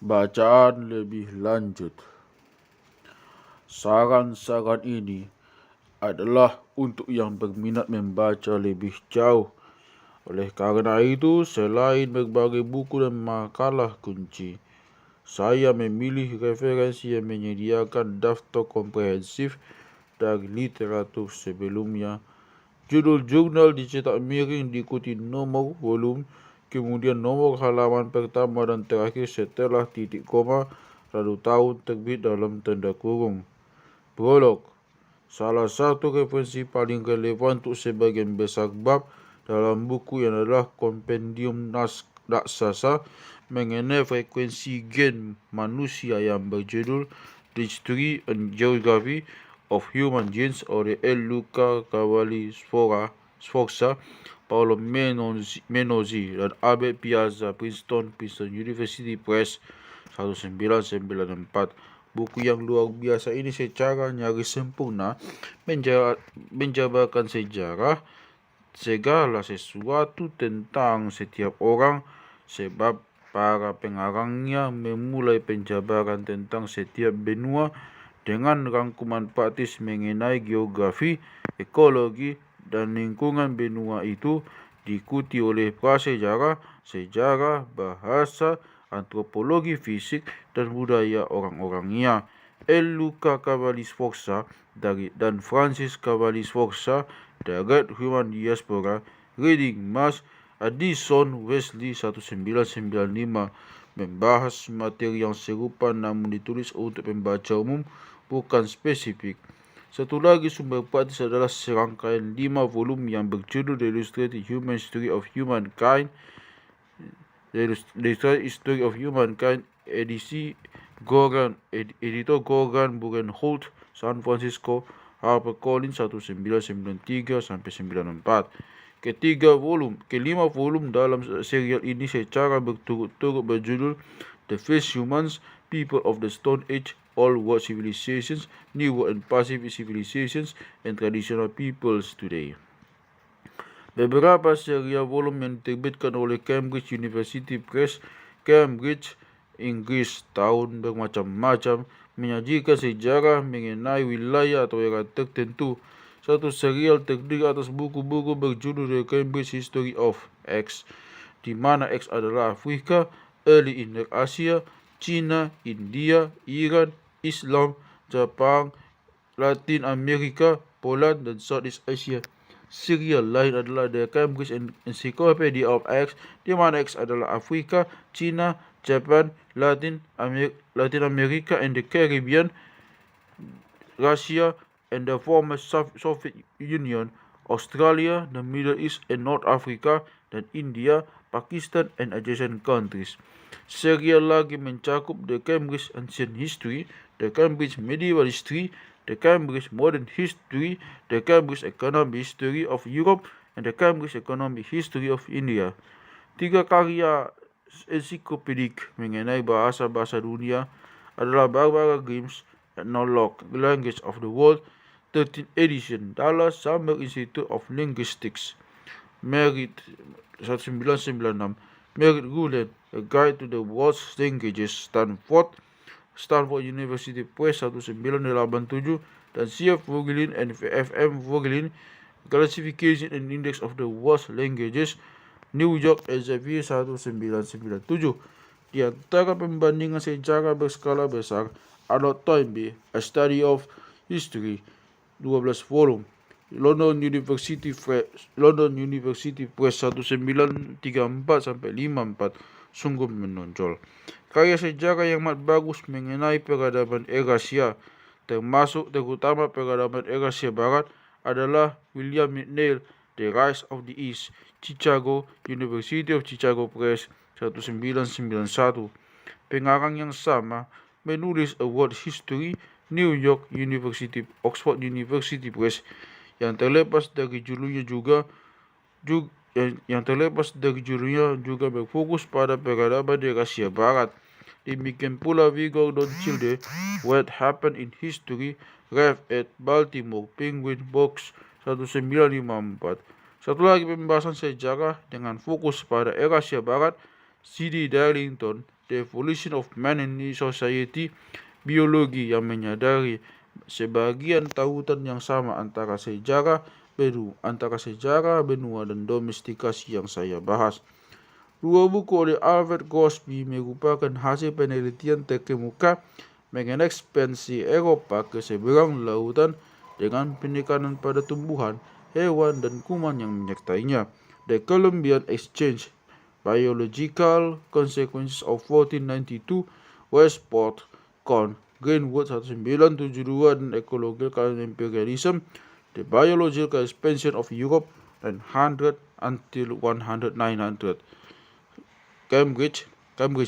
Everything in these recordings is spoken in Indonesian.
Bacaan lebih lanjut. Saran-saran ini adalah untuk yang berminat membaca lebih jauh. Oleh karena itu, selain berbagai buku dan makalah kunci, saya memilih referensi yang menyediakan daftar komprehensif dari literatur sebelumnya. Judul jurnal dicetak miring diikuti nomor volume, kemudian nomor halaman pertama dan terakhir setelah titik koma, lalu tahun terbit dalam tanda kurung. Prolog. Salah satu referensi paling relevan untuk sebagian besar bab dalam buku yang adalah Kompendium Raksasa mengenai frekuensi gen manusia yang berjudul The History and Geography of Human Genes oleh L. Luca Cavalli Sforza, Paolo Menozzi, dan Albert Piazza, Princeton University Press 1994. Buku yang luar biasa ini secara nyaris sempurna menjabarkan sejarah segala sesuatu tentang setiap orang, sebab para pengarangnya memulai penjabaran tentang setiap benua dengan rangkuman praktis mengenai geografi, ekologi, dan lingkungan benua itu, diikuti oleh prasejarah, sejarah, bahasa, antropologi, fisik, dan budaya orang-orangnya. L. Luca Cavalli Sforza dan Francis Cavalli Sforza, Direct Human Diaspora, Reading Mass, Addison Wesley 1995, membahas materi yang serupa namun ditulis untuk pembaca umum, bukan spesifik. Satu lagi sumber praktis adalah serangkaian 5 volume yang berjudul The Illustrated Human History of Humankind, edisi Goran, editor Goran Burenholt, San Francisco, HarperCollins 1993-94. Kelima volume dalam serial ini secara berturut-turut berjudul The First Humans, People of the Stone Age, Old World Civilizations, New World and Pacific Civilizations, and Traditional Peoples Today. Beberapa serial volume yang diterbitkan oleh Cambridge University Press, Cambridge, Inggris, tahun bermacam-macam, menyajikan sejarah mengenai wilayah atau era tertentu. Satu serial terdiri atas buku-buku berjudul The Cambridge History of X, di mana X adalah Afrika, Early Indo Asia, China, India, Iran, Islam, Jepang, Latin Amerika, Poland, dan Southeast Asia. Serial lain adalah The Cambridge Encyclopedia of X, di mana X adalah Afrika, China, Japan, Latin America and the Caribbean, Russia and the former Soviet Union, Australia, the Middle East and North Africa, dan India, Pakistan and adjacent countries. Serial lagi mencakup The Cambridge Ancient History, The Cambridge Medieval History, The Cambridge Modern History, The Cambridge Economic History of Europe, and The Cambridge Economic History of India. 3 karya ensiklopedik mengenai bahasa-bahasa dunia adalah Barbara Grimm's Ethnologue, Language of the World, 13th edition, Dallas Summer Institute of Linguistics, Merritt 1996, Merritt Ruland, A Guide to the World's Languages, Stanford University Press 1987, dan C.F. Vogelin and F.M. Vogelin, Classification and Index of the World's Languages, New York Elsevier 1997. Di antara pembandingan sejarah berskala besar, Arnold Toynbee, A Study of History, 12 volume, London University Press 1934-54, sungguh menonjol. Karya sejarah yang amat bagus mengenai peradaban Eurasia, terutama peradaban Eurasia Barat, adalah William McNeill, The Rise of the East, Chicago, University of Chicago Press 1991. Pengarang yang sama menulis A World History, New York University, Oxford University Press, yang terlepas dari judulnya juga berfokus pada peradaban Eurasia Barat. Demikian pula Vigor Don't Childe, What Happened in History, Rev. at Baltimore Penguin Books 1954. Satu lagi pembahasan sejarah dengan fokus pada Eurasia Barat, C.D. Darlington, The Evolution of Man in Society, biologi yang menyadari sebagian tautan yang sama antara sejarah benua dan domestikasi yang saya bahas. Dua buku oleh Albert Gosby merupakan hasil penelitian terkemuka mengenai ekspansi Eropa ke seberang lautan dengan penekanan pada tumbuhan, hewan, dan kuman yang menyertainya. The Columbian Exchange, Biological Consequences of 1492, Westport, Con, Greenwood 1972, dan Ecological Imperialism, The Biological Expansion of Europe, 900 until 900. Cambridge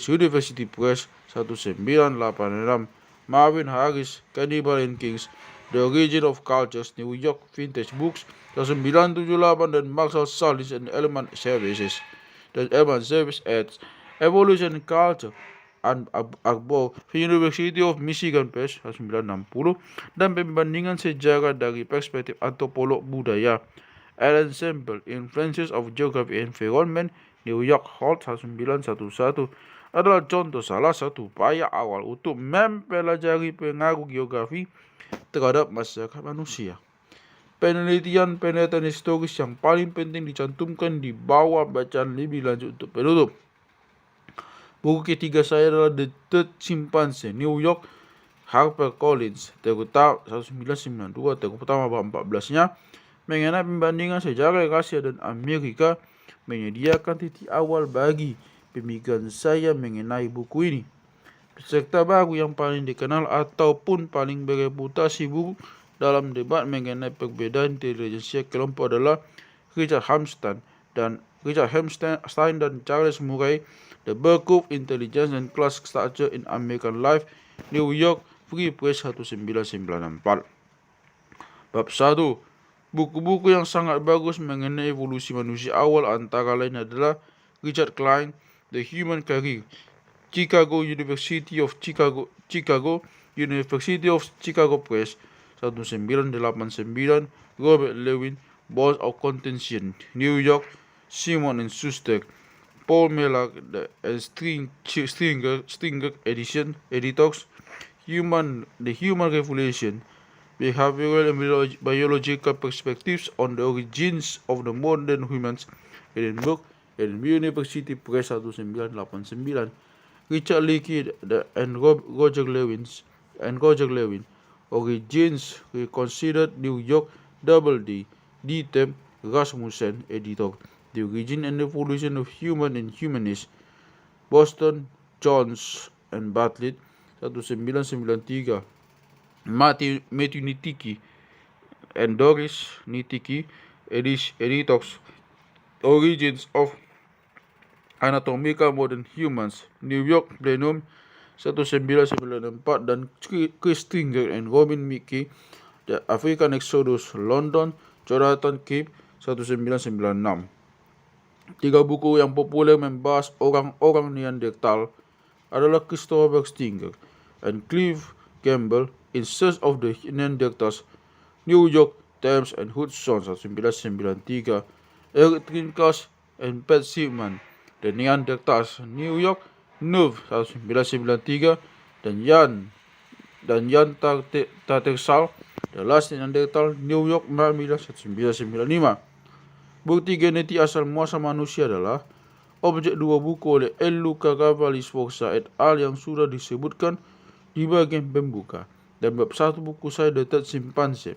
University Press 1986. Marvin Harris, Cannibal and Kings, The Origin of Cultures, New York Vintage Books 1978, dan Marshall Salis and Elman Services Eds, Evolution and Culture, Arbor, University of Michigan Press 1960, dan pembandingan sejarah dari perspektif antropolog budaya. Alan Semple, Influences of Geography and Environment, New York Holt 1911, adalah contoh salah satu upaya awal untuk mempelajari pengaruh geografi terhadap masyarakat manusia. Penelitian historis yang paling penting dicantumkan di bawah bacaan lebih lanjut untuk penutup. Buku ketiga saya adalah The Third Chimpanzee, New York, HarperCollins, terutama 1992, terutama bab 14-nya, mengenai pembandingan sejarah Asia dan Amerika, menyediakan titik awal bagi pemikiran saya mengenai buku ini. Peserta baru yang paling dikenal ataupun paling bereputasi buku dalam debat mengenai perbedaan intelijensia kelompok adalah Richard Hamstein dan Charles Murray, The Birth, Intelligence and Class Structure in American Life, New York Free Press 1994. Bab 1. Buku-buku yang sangat bagus mengenai evolusi manusia awal antara lain adalah Richard Klein, The Human Career, University of Chicago Press 1989, Robert Lewin, Balls of Contention, New York, Simon and Schuster, Paul Miller and Stringer Editors, The Human Revolution, Behavioral and Biological Perspectives on the Origins of the Modern Humans, Edinburgh, University Press 1989. Richard Leakey and Roger Lewin, Origins Reconsidered, New York, Doubleday, D. Rasmussen, editor, The Origin and Evolution of Human and Humanist, Boston, Jones and Bartlett 1993. Matthew Nitiki and Doris Nitiki, editors, Origins of Anatomical Modern Humans, New York, Plenum 1994, dan Chris Stringer and Robin Mickey, The African Exodus, London, Jonathan Cape 1996. 3 buku yang populer membahas orang-orang Neanderthal adalah Christopher Stinger and Clive Campbell, In Search of the Neanderthals, New York Times and Hudson 1993, Eric Trinkas and Pat Seaman, The Neanderthals, New York Nerve 1993, dan Jan Tattersall, The Last Neanderthal, New York Macmillan 1995. Bukti genetik asal muasal manusia adalah objek 2 buku oleh L. Luca Cavalli Sforza et al. Yang sudah disebutkan di bagian pembuka, dan bab 1 buku saya The Third Chimpanzee.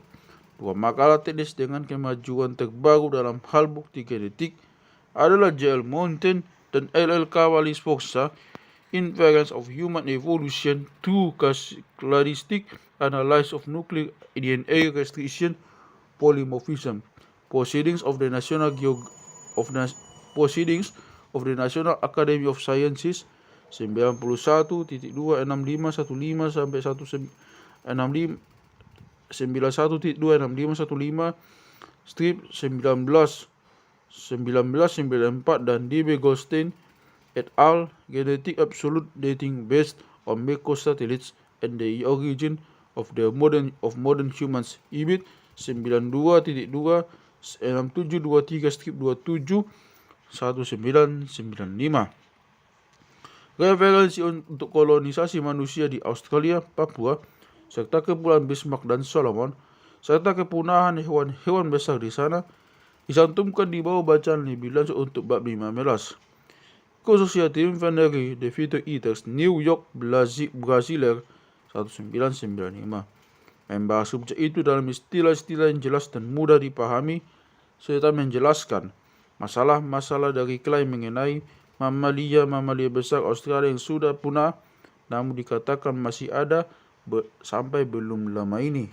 2 makalah teknis dengan kemajuan terbaru dalam hal bukti genetik adalah J.L. Mountain dan L. Cavalli Sforza, Inference of Human Evolution Through Claristic Analysis of Nucleic DNA Restriction Polymorphism, Proceedings of the National Academy of Sciences 91.26515 sampai 91.26515 strip 1994, dan D.B. Goldstein et al. Genetic Absolute Dating Based on Microsatellites and the Origin of Modern Humans, IBIT 92.2 6723 strip 27 1995. referensi untuk kolonisasi manusia di Australia, Papua, serta Kepulauan Bismarck dan Solomon, serta kepunahan hewan-hewan besar di sana, disantumkan di bawah bacaan lebih lanjut untuk bab 15. Khususnya tim Venery, The Future Eaters, New York, Brasiler, 1995. Membahas subjek itu dalam istilah-istilah yang jelas dan mudah dipahami, serta menjelaskan masalah-masalah dari klaim mengenai mamalia besar Australia yang sudah punah, namun dikatakan masih ada sampai belum lama ini.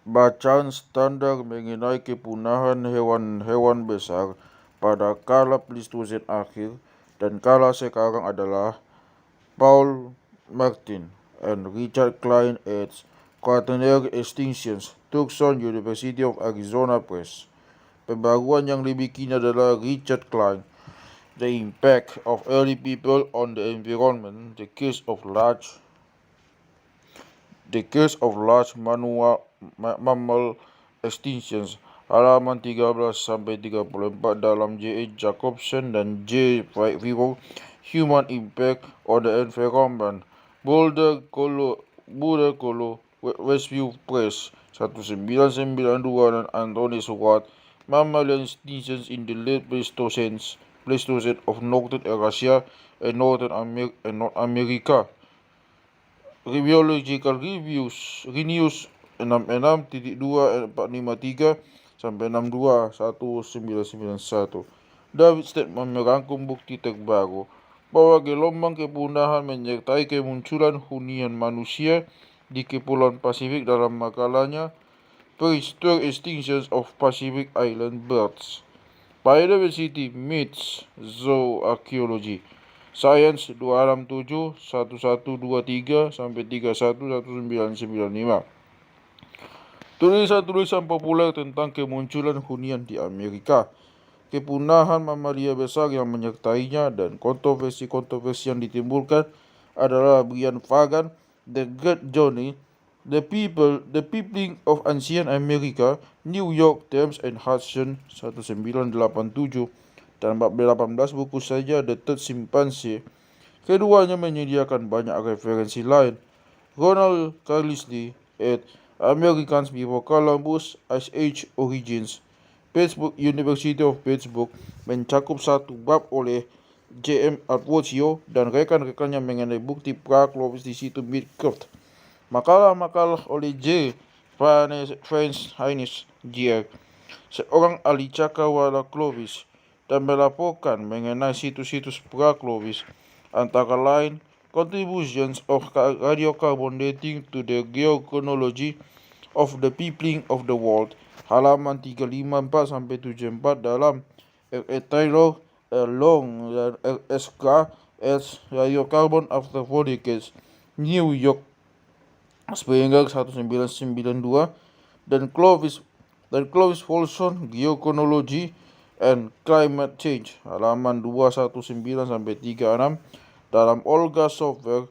Bacaan standar mengenai kepunahan hewan-hewan besar pada kala Pleistosen akhir dan kala sekarang adalah Paul Martin and Richard Klein eds. Quaternary Extinctions, Tucson University of Arizona Press. Pembaruan yang lebih kini adalah Richard Klein, The Impact of Early People on the Environment, The Case of Large Mammal Extinctions, halaman 13-34 dalam J. A. Jacobson dan J. Viro, Human Impact on the Environment, Boulder, Westview Press, 1992 dan Anthony Swart, Mammalian Extinctions in the Late Pleistocene of Northern Eurasia and North America. Biological Renews 66.2.453 sampai 62.1991. David Steadman merangkum bukti terbaru bahwa gelombang kepunahan menyertai kemunculan hunian manusia di Kepulauan Pasifik dalam makalahnya Prehistoric Extinctions of Pacific Island Birds by University Myths Zooarchaeology, Science 267 1123 sampai 311995. Tulisan-tulisan populer tentang kemunculan hunian di Amerika, kepunahan mamalia besar yang menyertainya, dan kontroversi-kontroversi yang ditimbulkan adalah Brian Fagan, The Great Journey, The Peopling of Ancient America, New York Times and Hudson, 1987, dan bab 18 buku saja The Third Chimpanzee. Keduanya menyediakan banyak referensi lain. Ronald Carlisle ed. Americans Before Columbus, Ice Age Origins, Pittsburgh, University of Pittsburgh, mencakup satu bab oleh J. M. Arpocchio dan rekan-rekannya mengenai bukti pra-Clovis di situ Midcroft. Makalah-makalah oleh J. Franz Heinrich Gier, seorang ahli cakrawala Clovis, dan melaporkan mengenai situs-situs pra-Clovis, antara lain Contributions of Radiocarbon Dating to the Geochronology of the Peopling of the World, halaman 354-74 dalam R. Taylor, Long, dan R.S. Carr as Radiocarbon After 4 Decades, New York, Springer 1992, dan Clovis Folsom, Geochronology and Climate Change, halaman 219-36 dalam Olga Software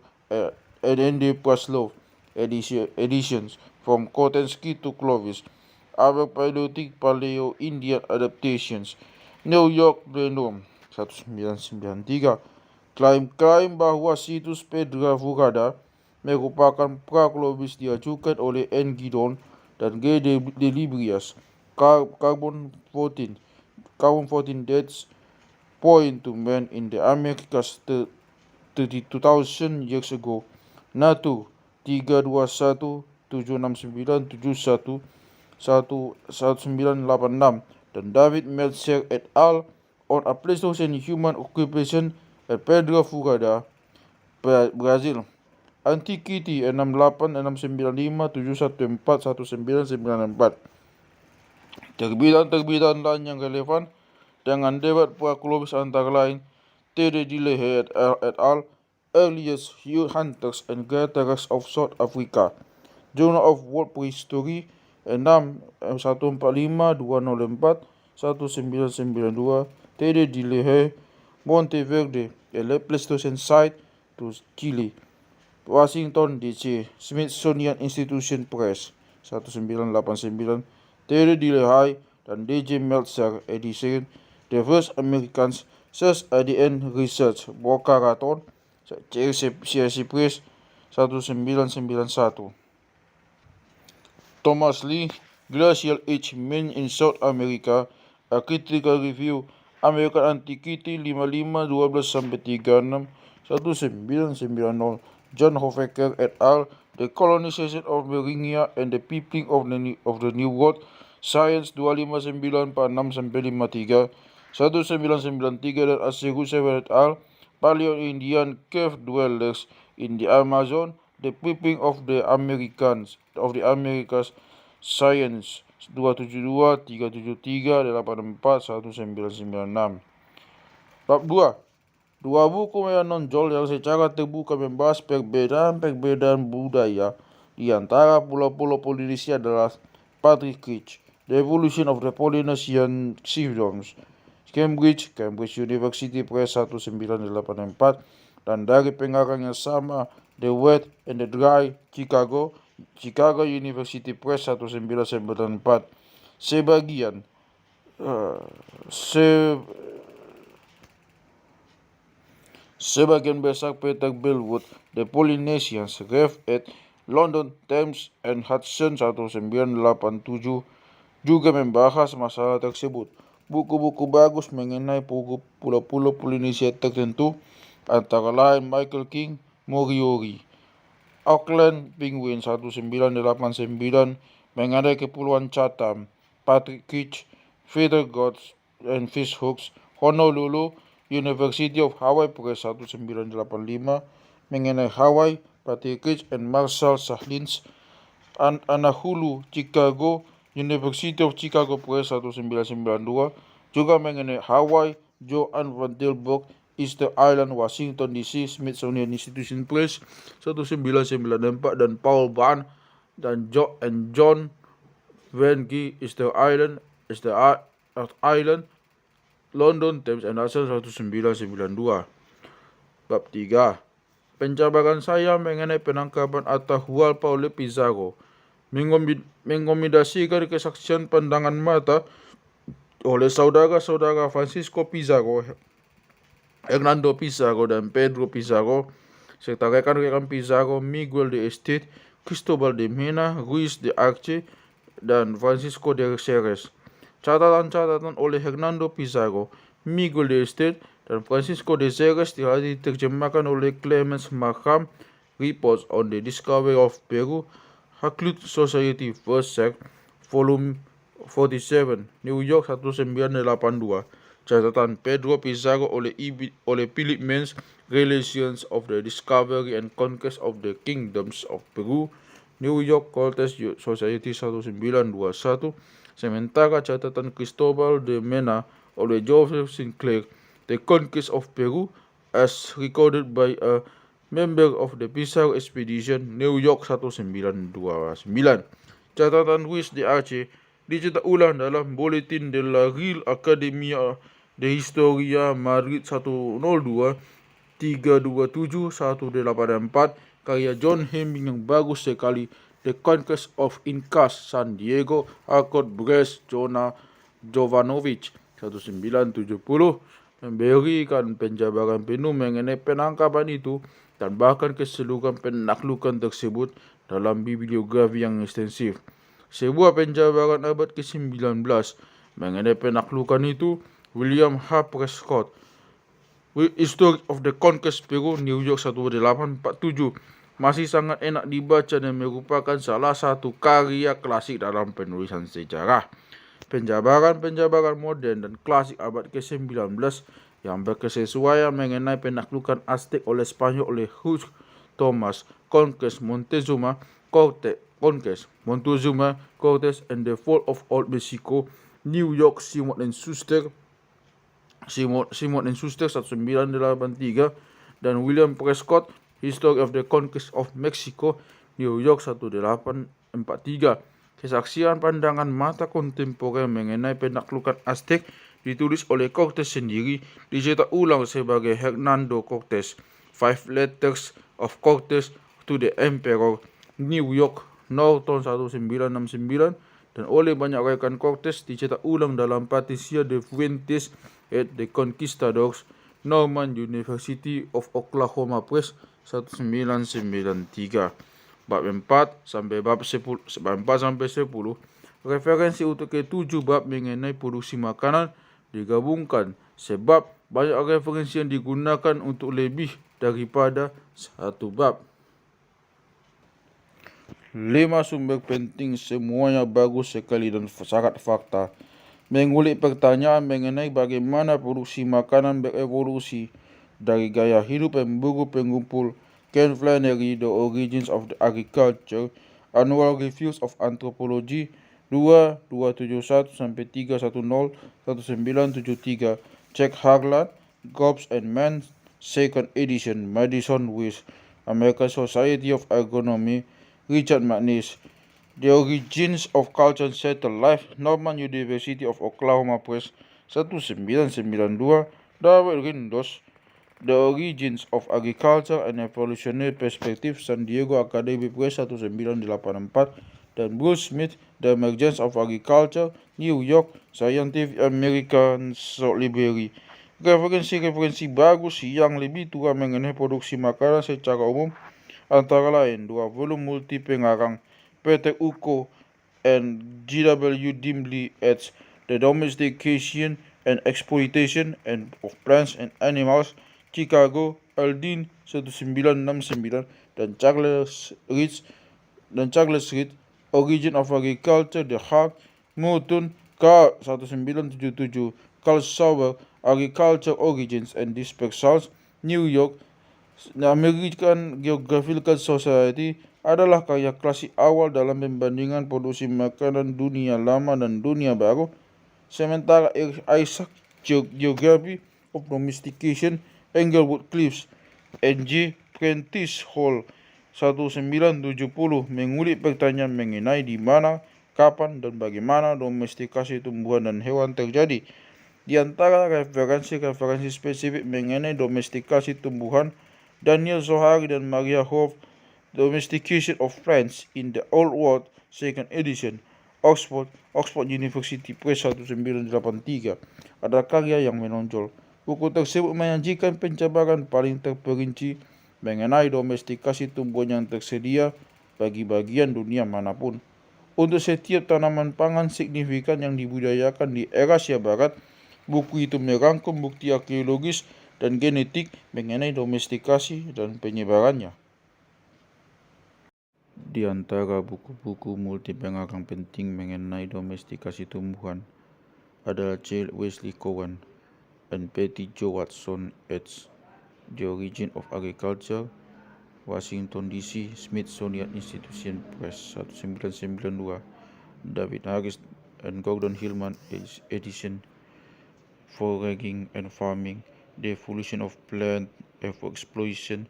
and N.D. Praslov editions, From Kotensky to Clovis, Our Paleolithic Paleo-Indian Adaptations, New York Brandom, 1993. Klaim-klaim bahwa situs Pedra Furada merupakan pra-Clovis diajukan oleh N. Giddon dan G. Delibrias. Carbon 14 dates point to man in the Americas 32,000 years ago. Nature 321-769-71-1986 dan David Meltzer et al. On a Pleistocene Human Occupation at Pedra Furada, Brazil. Antiquity 68-695-714-1994. Terbitan-terbitan lain yang relevan dengan debat pra-Clovis antara lain T.D. Dillehay et al. Earliest Hunters and Gatherers of South Africa, Journal of World Prehistory 6-15204-1992, T.D. Dillehay, Monteverde, a Pleistocene Site to Chile, Washington, D.C., Smithsonian Institution Press, 1989, T.D. Dillehay dan D.J. Meltzer edition, The First Americans Search ADN Research, Boca Raton, C.C. Press 1991. Thomas Lee, Glacial Age Men in South America, A Critical Review, American Antiquity 55-12-36, 1990. John Hofecker et al., The Colonization of Beringia and the Peopling of the New World, Science 259-46-53, 1993. Dan Aserusev et al., Paleo-Indian Cave Dwellers in the Amazon, The Peopling of the Americas, Science 272-373-84-1996. Bab 2. Dua buku yang menonjol yang secara terbuka membahas perbedaan budaya di antara pulau-pulau Polinesia adalah Patrick Kitch, The Evolution of the Polynesian Chiefdoms, Cambridge University Press 1984, dan dari pengarang yang sama, The Wet and the Dry, Chicago University Press 1994. Sebagian besar Peter Bellwood, The Polynesians, Rev. Ed. London, Thames and Hudson 1987, juga membahas masalah tersebut. Buku-buku bagus mengenai pulau-pulau Polinesia tertentu, antara lain Michael King, Moriori, Auckland Penguin 1989, mengenai Kepulauan Chatham, Patrick Kitch, Feather Gods and Fish Hooks, Honolulu, University of Hawaii Press 1985, mengenai Hawaii, Patrick Kitch and Marshall Sahlins, Anahulu, Chicago, University of Chicago Press 1992, juga mengenai Hawaii, Joan Van Tilburg, Easter Island, Washington DC, Smithsonian Institution Press 1994, dan Paul Bahn dan John Van G, Easter Island, London, Thames and Hudson 1992. Bab 3. Penjabaran saya mengenai penangkapan Atahualpa oleh Pizarro mengakomodasikan kesaksian pandangan mata oleh saudara-saudara Francisco Pizarro, Hernando Pizarro dan Pedro Pizarro, serta rekan-rekan Pizarro Miguel de Estate, Cristobal de Mena, Ruiz de Arce, dan Francisco de Ceres. Catatan-catatan oleh Hernando Pizarro, Miguel de Estate, dan Francisco de Ceres telah diterjemahkan oleh Clemens Markham. Reports on the Discovery of Peru, Hakluyt Society, 1st Sect, Volume 47, New York 1982. Catatan Pedro Pizarro oleh Philip Menz, Relations of the Discovery and Conquest of the Kingdoms of Peru, New York Cortes Society 1921. Sementara catatan Cristobal de Mena oleh Joseph Sinclair, The Conquest of Peru, as recorded by a member of the Pizarro Expedition, New York 1929. Catatan Ruiz de Arce dicetak ulang dalam Boletin de la Real Academia de Historia, Madrid 102, 327, 184, karya John Hemming yang bagus sekali. The Conquest of Incas, San Diego, Alcott Brest, Jovanovic 1970, memberikan penjabaran penuh mengenai penangkapan itu dan bahkan keseluruhan penaklukan tersebut dalam bibliografi yang ekstensif. Sebuah penjabaran abad ke-19 mengenai penaklukan itu, William H. Prescott, History of the Conquest Peru, New York 1847, masih sangat enak dibaca dan merupakan salah satu karya klasik dalam penulisan sejarah. Penjabaran modern dan klasik abad ke-19 yang berkesesuaian mengenai penaklukan Aztec oleh Spanyol oleh Hugh Thomas, Conquest Montezuma, Cortes and the Fall of Old Mexico, New York, Simon and Schuster 1983, dan William Prescott, History of the Conquest of Mexico, New York 1843. Kesaksian pandangan mata kontemporer mengenai penaklukan Aztec ditulis oleh Cortes sendiri, dicetak ulang sebagai Hernando Cortes, 5 Letters of Cortes to the Emperor, New York, Norton 1969, dan oleh banyak rekan Cortes dicetak ulang dalam Patricia de Fuentes et de Conquistadors, Norman University of Oklahoma Press 1993. Bab 4 sampai bab 10, 4 sampai 10. Referensi untuk ke-7 bab mengenai produksi makanan digabungkan sebab banyak referensi yang digunakan untuk lebih daripada satu bab. 5 sumber penting, semuanya bagus sekali dan sangat fakta. Mengulik pertanyaan mengenai bagaimana produksi makanan berevolusi dari gaya hidup pemburu pengumpul, Ken Flannery, The Origins of the Agriculture, Annual Reviews of Anthropology 2271-310-1973, Jack Harlan, Gobs and Man, 2nd edition, Madison West, American Society of Agronomy, Richard McNeice, The Origins of Culture and Settled Life, Norman University of Oklahoma Press 1992, Darwin Rindos, The Origins of Agriculture and Evolutionary Perspective, San Diego Academy Press 1984, dan Bruce Smith, The Emergence of Agriculture, New York, Scientific American Library. Referensi-referensi bagus yang lebih tua mengenai produksi makanan secara umum antara lain 2 volume multi pengarang Peter Uko and G.W. Dimbley eds The Domestication and Exploitation of Plants and Animals, Chicago, Aldine 1969, dan Charles Reed, Origin of Agriculture, The Heart, Morton, K. 1977, Carl Sauer, Agriculture Origins and Dispersals, New York, American Geographical Society, adalah karya klasik awal dalam pembandingan produksi makanan dunia lama dan dunia baru. Sementara Isaac Geography of Domestication, Englewood Cliffs, N.J. Prentice Hall 1970, mengulik pertanyaan mengenai di mana, kapan, dan bagaimana domestikasi tumbuhan dan hewan terjadi. Di antara referensi spesifik mengenai domestikasi tumbuhan, Daniel Zohari dan Maria Hove, Domestication of Plants in the Old World, 2nd edition, Oxford University Press 1983, ada karya yang menonjol. Buku tersebut menyajikan penjabaran paling terperinci mengenai domestikasi tumbuhan yang tersedia bagi bagian dunia manapun. Untuk setiap tanaman pangan signifikan yang dibudidayakan di Eurasia Barat, buku itu merangkum bukti arkeologis dan genetik mengenai domestikasi dan penyebarannya. Di antara buku-buku multi pengarang penting mengenai domestikasi tumbuhan adalah J. Wesley Cowan and Betty Jo Watson eds The Origin of Agriculture, Washington DC, Smithsonian Institution Press 1992, David Harris and Gordon Hillman edition, Foraging and Farming, The Evolution of Plant Exploitation,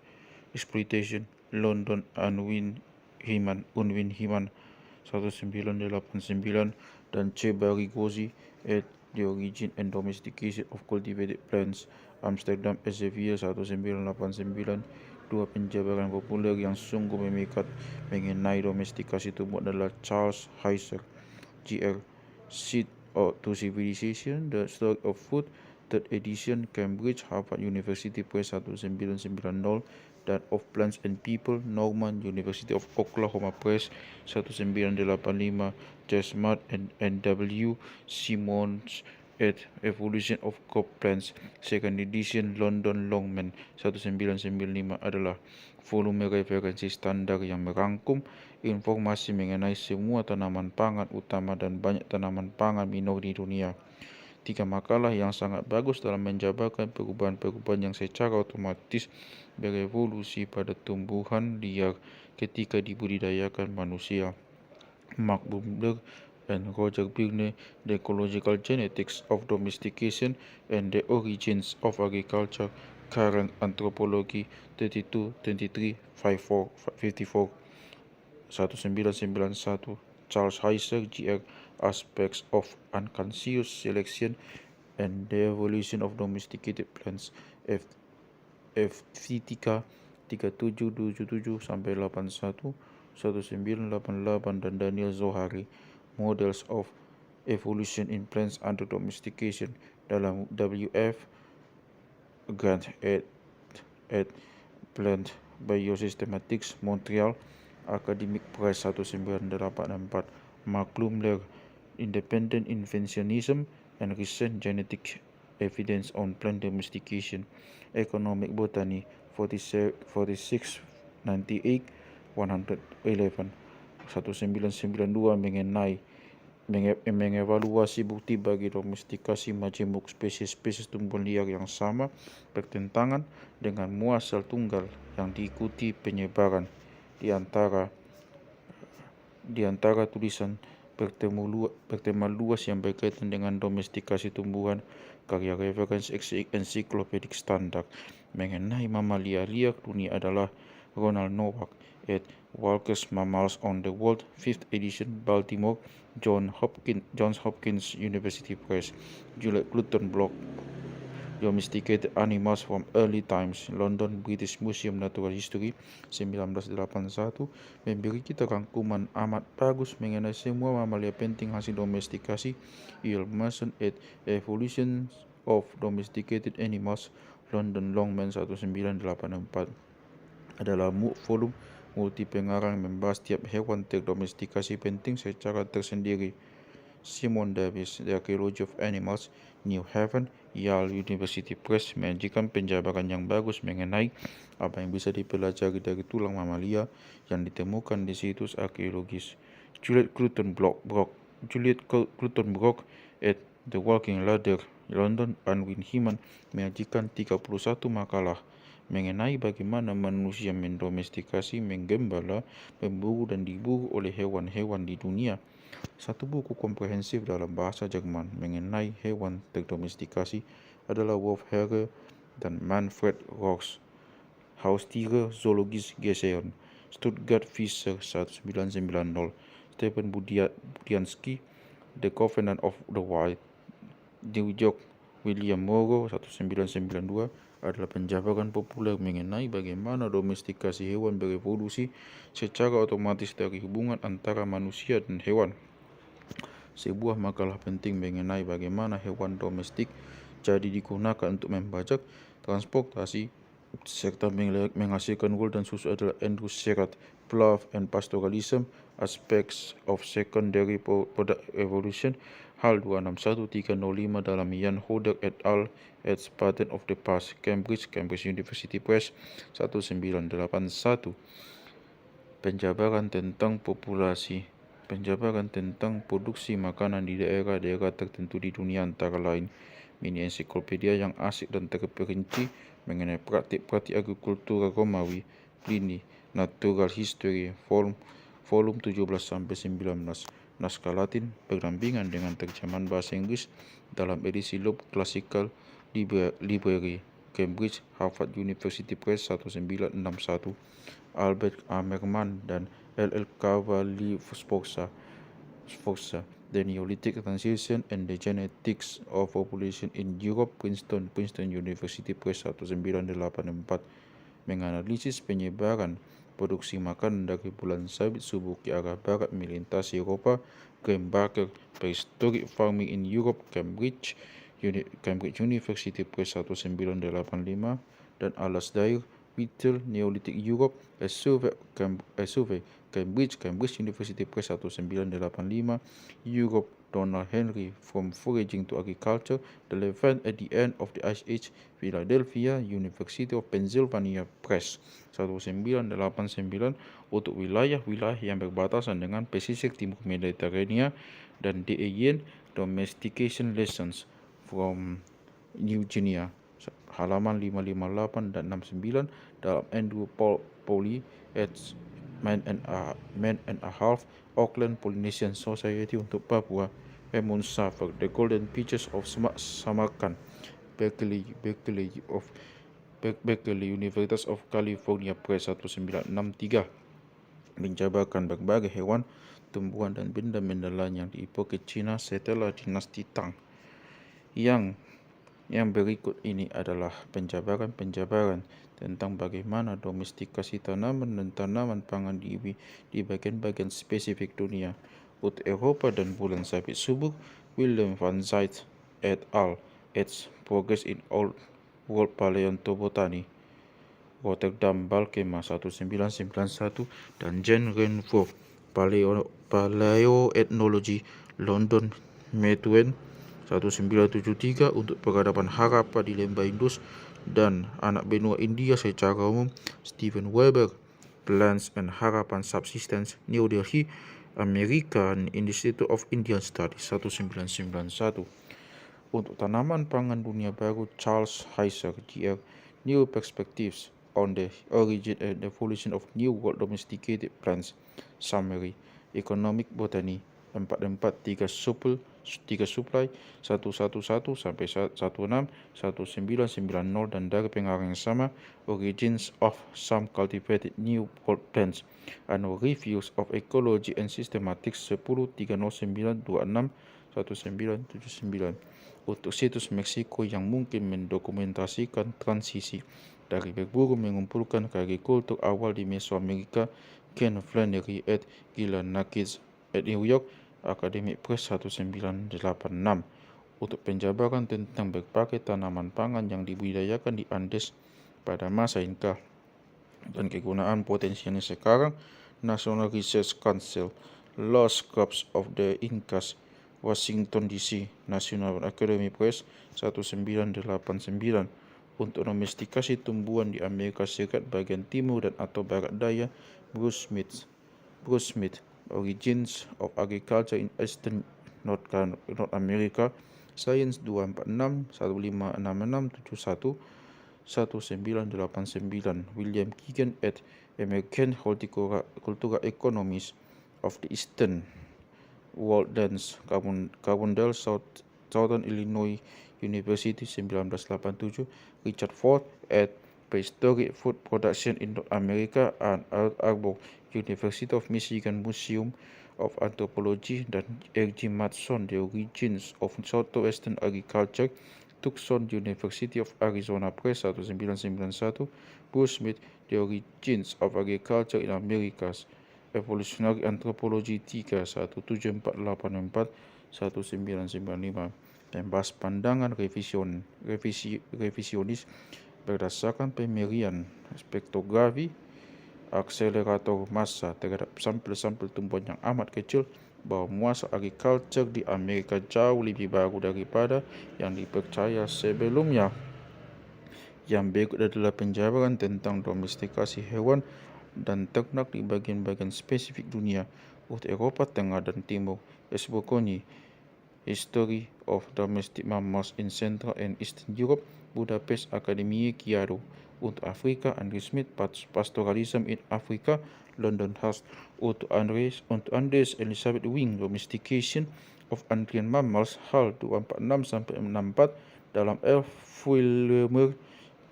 London, Unwin Hyman 1989, dan C. Barry Gozzi at The Origin and Domestication of Cultivated Plants, Amsterdam Elsevier 1989. Dua penjabaran populer yang sungguh memikat mengenai domestikasi tumbuhan adalah Charles Heiser, Jr. Seed to Civilization, The Story of Food, 3rd edition, Cambridge, Harvard University Press 1990, dan Of Plants and People, Norman University of Oklahoma Press 1985, Chestnut and W. Simmons at Evolution of Crop Plants, 2nd edition, London, Longman 1995, adalah volume referensi standar yang merangkum informasi mengenai semua tanaman pangan utama dan banyak tanaman pangan minor di dunia. 3 makalah yang sangat bagus dalam menjabarkan perubahan-perubahan yang secara otomatis berevolusi pada tumbuhan liar ketika dibudidayakan manusia. Mark Bumler and Roger Birney, The Ecological Genetics of Domestication and the Origins of Agriculture, Current Anthropology 32, 23, 54, 1991, Charles Heiser, Jr., Aspects of Unconscious Selection and the Evolution of Domesticated Plants, Physica 3777-81, 1988, dan Daniel Zohari, Models of Evolution in Plants Under Domestication, dalam W.F. Grant et Plant Biosystematics Montreal, Academic Press 1984, Mark Lumler, Independent Inventionism and Recent Genetic Evidence on Plant Domestication, Economic Botany 4698 111 1992 mengevaluasi bukti bagi domestikasi majemuk spesies-spesies tumbuhan liar yang sama bertentangan dengan muasal tunggal yang diikuti penyebaran di antara tulisan bertema luas yang berkaitan dengan domestikasi tumbuhan, karya referensi ensiklopedik standar mengenai mamalia liar dunia adalah Ronald Nowak et Walker's Mammals on the World, 5th edition, Baltimore, Johns Hopkins University Press, Juliet Clutton Block, Domesticated Animals from Early Times, London, British Museum Natural History, 1981, memberi kita rangkuman amat bagus mengenai semua mamalia penting hasil domestikasi, Il Mason et Evolution of Domesticated Animals, London, Longman, 1984, adalah volume multipengarang membahas tiap hewan terdomestikasi penting secara tersendiri. Simon Davis, The Archaeology of Animals, New Haven, Yale University Press, menyajikan penjabaran yang bagus mengenai apa yang bisa dipelajari dari tulang mamalia yang ditemukan di situs arkeologis. Juliet Clutton Brock at The Walking Ladder, London, Unwin Heman, menyajikan 31 makalah mengenai bagaimana manusia mendomestikasi, menggembala, memburu dan diburu oleh hewan-hewan di dunia. Satu buku komprehensif dalam bahasa Jerman mengenai hewan terdomestikasi adalah Wolf Herre dan Manfred Rochs, Haustiere Zoologische Gesellschaft, Stuttgart Fischer 1990, Stephen Budiansky, The Covenant of the Wild, New York, William Morrow 1992, adalah penjabaran populer mengenai bagaimana domestikasi hewan berevolusi secara otomatis dari hubungan antara manusia dan hewan. Sebuah makalah penting mengenai bagaimana hewan domestik jadi digunakan untuk membajak, transportasi, serta menghasilkan wool dan susu adalah Andrew Sherratt, Plough and Pastoralism, Aspects of Secondary Product Evolution, HAL 261305 dalam Ian Hodder et al. Eds Patent of the Past, Cambridge University Press 1981. Penjabaran tentang produksi makanan di daerah-daerah tertentu di dunia antara lain mini ensiklopedia yang asik dan terperinci mengenai praktik-praktik agrikultura Romawi, Pliny, Natural History, volume 17-19, naskah Latin berdampingan dengan terjemahan bahasa Inggris dalam edisi Loeb Classical Library, Cambridge, Harvard University Press 1961, Albert Amerman dan L. Cavalli Sforza, The Neolithic Transition and the Genetics of Population in Europe, Princeton University Press 1984, menganalisis penyebaran produksi makanan dari bulan sabit subuh ke arah barat melintasi Eropa, Graham Barker, Prehistoric Farming in Europe, Cambridge University Press 1985, dan Alasdair Whittle, Neolithic Europe, a Survey, Cambridge University Press 1985, Europe, Donald Henry, From Foraging to Agriculture, The Levant at the End of the Ice Age, Philadelphia, University of Pennsylvania Press 1989, untuk wilayah-wilayah yang berbatasan dengan pesisir timur Mediterania, dan D. E. Yen, Domestication Lessons from New Guinea, halaman 558 dan 69, dalam Andrew Pauli eds Man and a Half, Auckland Polynesian Society untuk Papua, Raymond Schafer, The Golden Pictures of Samarkand, Berkeley University of California Press 1963, menjabarkan berbagai hewan, tumbuhan dan benda-benda lain yang diimpor ke China setelah dinasti Tang. Yang berikut ini adalah penjabaran tentang bagaimana domestikasi tanaman dan tanaman pangan di bagian-bagian spesifik dunia. Untuk Eropa dan bulan sabit subuh, Willem van Zyt et al. Its Progress in Old World Paleontobotany, Rotterdam Balkema 1991, dan Jan Renfro Paleoethnology, London Methuen 1973 untuk peradaban Harappa di lembah Indus, dan anak benua India secara umum Stephen Weber, Plants and Harappan Subsistence, New Delhi, American Institute of Indian Studies 1991. Untuk tanaman pangan dunia baru Charles Heiser, JR, New Perspectives on the Origin and Evolution of New World Domesticated Plants, Summary, Economic Botany 443 supply 111 sampai 1990, dan dari pengarang yang sama Origins of Some Cultivated New World Plants, Annual Reviews of Ecology and Systematics 10/30926 1979. Untuk situs Meksiko yang mungkin mendokumentasikan transisi dari berburu mengumpulkan kaki kultur awal di Mesoamerika, Ken Flannery et Gillian Nakis at New York, Academic Press 1986. Untuk penjabaran tentang berbagai tanaman pangan yang dibudidayakan di Andes pada masa Inca dan kegunaan potensialnya sekarang, National Research Council, Lost Crops of the Incas, Washington DC, National Academy Press 1989. Untuk domestikasi tumbuhan di Amerika Serikat bagian timur dan atau barat daya, Bruce Smith, Origins of Agriculture in Eastern North America, Science 246 156671 1989, William Keegan et American Horticultural Economies of the Eastern Wildlands, Carbondale, Southern Illinois University 1987, Richard Ford at Prehistoric Food Production in North America, Ann Arbor, University of Michigan Museum of Anthropology, dan R.G. Matson, The Origins of Southwestern Agriculture, Tucson University of Arizona Press 1991, Bruce Smith, The Origins of Agriculture in Americas, Evolutionary Anthropology 3 17484 1995, membahas pandangan revisionis berdasarkan pemerian spektrografi akselerator massa terhadap sampel-sampel tumbuhan yang amat kecil, bahwa muasal agriculture di Amerika jauh lebih baru daripada yang dipercaya sebelumnya. Yang berikut adalah penjabaran tentang domestikasi hewan dan ternak di bagian-bagian spesifik dunia untuk Eropa Tengah dan Timur. Esboconi, History of Domestic Mammals in Central and Eastern Europe, Budapest Academie Chiaro. Untuk Afrika, Andrew Smith, Pastoralism in Africa, London House. Untuk Andres Elizabeth Wing, Domestication of Andean Mammals, Hall 246-64, dalam F. Fulmer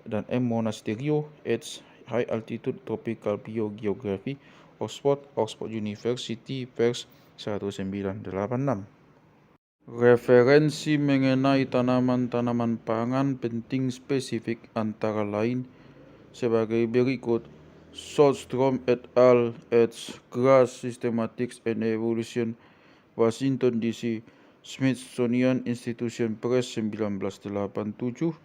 dan M. Monasterio, eds. High Altitude Tropical Biogeography, Oxford University Press 1986. Referensi mengenai tanaman-tanaman pangan penting spesifik antara lain sebagai berikut: Sohlstrom et al. eds. Grass Systematics and Evolution, Washington DC, Smithsonian Institution Press 1987,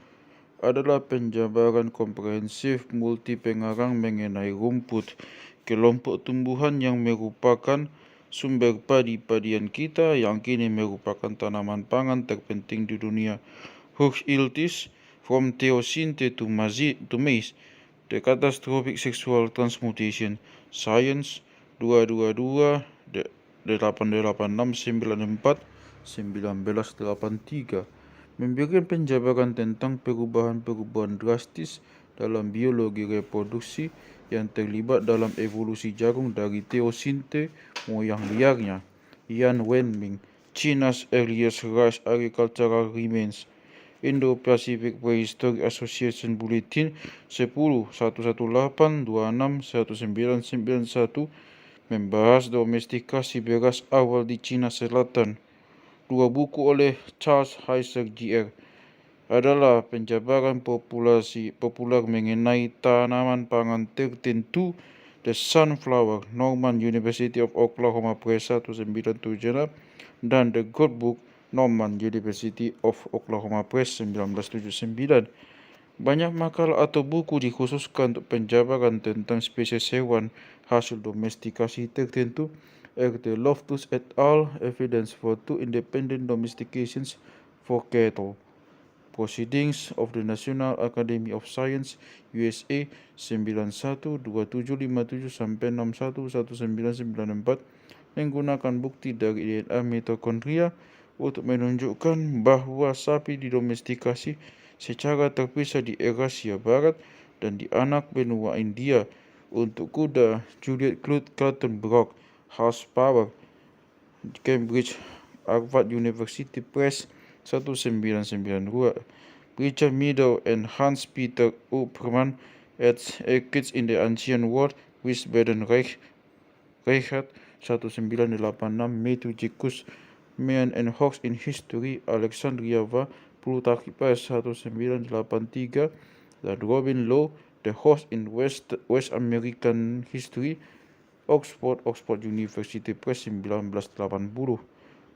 adalah penjabaran komprehensif multi pengarang mengenai rumput, kelompok tumbuhan yang merupakan sumber padi-padian kita yang kini merupakan tanaman pangan terpenting di dunia. Iltis, From Theosynte to Maize, The Catastrophic Sexual Transmutation, Science 222 88694 1983, memberikan penjabaran tentang perubahan-perubahan drastis dalam biologi reproduksi yang terlibat dalam evolusi jagung dari teosinte moyang liarnya. Ian Wenming, China's Earliest Rice Agricultural Remains, Indo-Pacific Prehistoric Association Bulletin 10-118-26-1991, membahas domestikasi beras awal di Cina Selatan. 2 buku oleh Charles Heiser, Jr. adalah penjabaran populer mengenai tanaman pangan tertentu. The Sunflower, Norman University of Oklahoma Press 1976, dan The Gold Book, Norman University of Oklahoma Press 1979. Banyak makalah atau buku dikhususkan untuk penjabaran tentang spesies hewan hasil domestikasi tertentu. R.T. Loftus et al. Evidence for two independent domestications for cattle. Proceedings of the National Academy of Science USA 912757 sampai 611994 menggunakan bukti dari DNA mitokondria untuk menunjukkan bahwa sapi didomestikasi secara terpisah di Eurasia Barat dan di anak benua India. Untuk kuda, Juliet Clutton-Brock, Horsepower, Cambridge, Harvard University Press 1992. Richard Meadow and Hans-Peter Uppermann at A Kids in the Ancient World, Wiesbaden, Reichert 1986. Matthew Jacobs, Man and Hogs in History, Alexandria Va, Plutarch Press 1983. Dan Robin Lowe, The Horse in West American History, Oxford University Press 1980.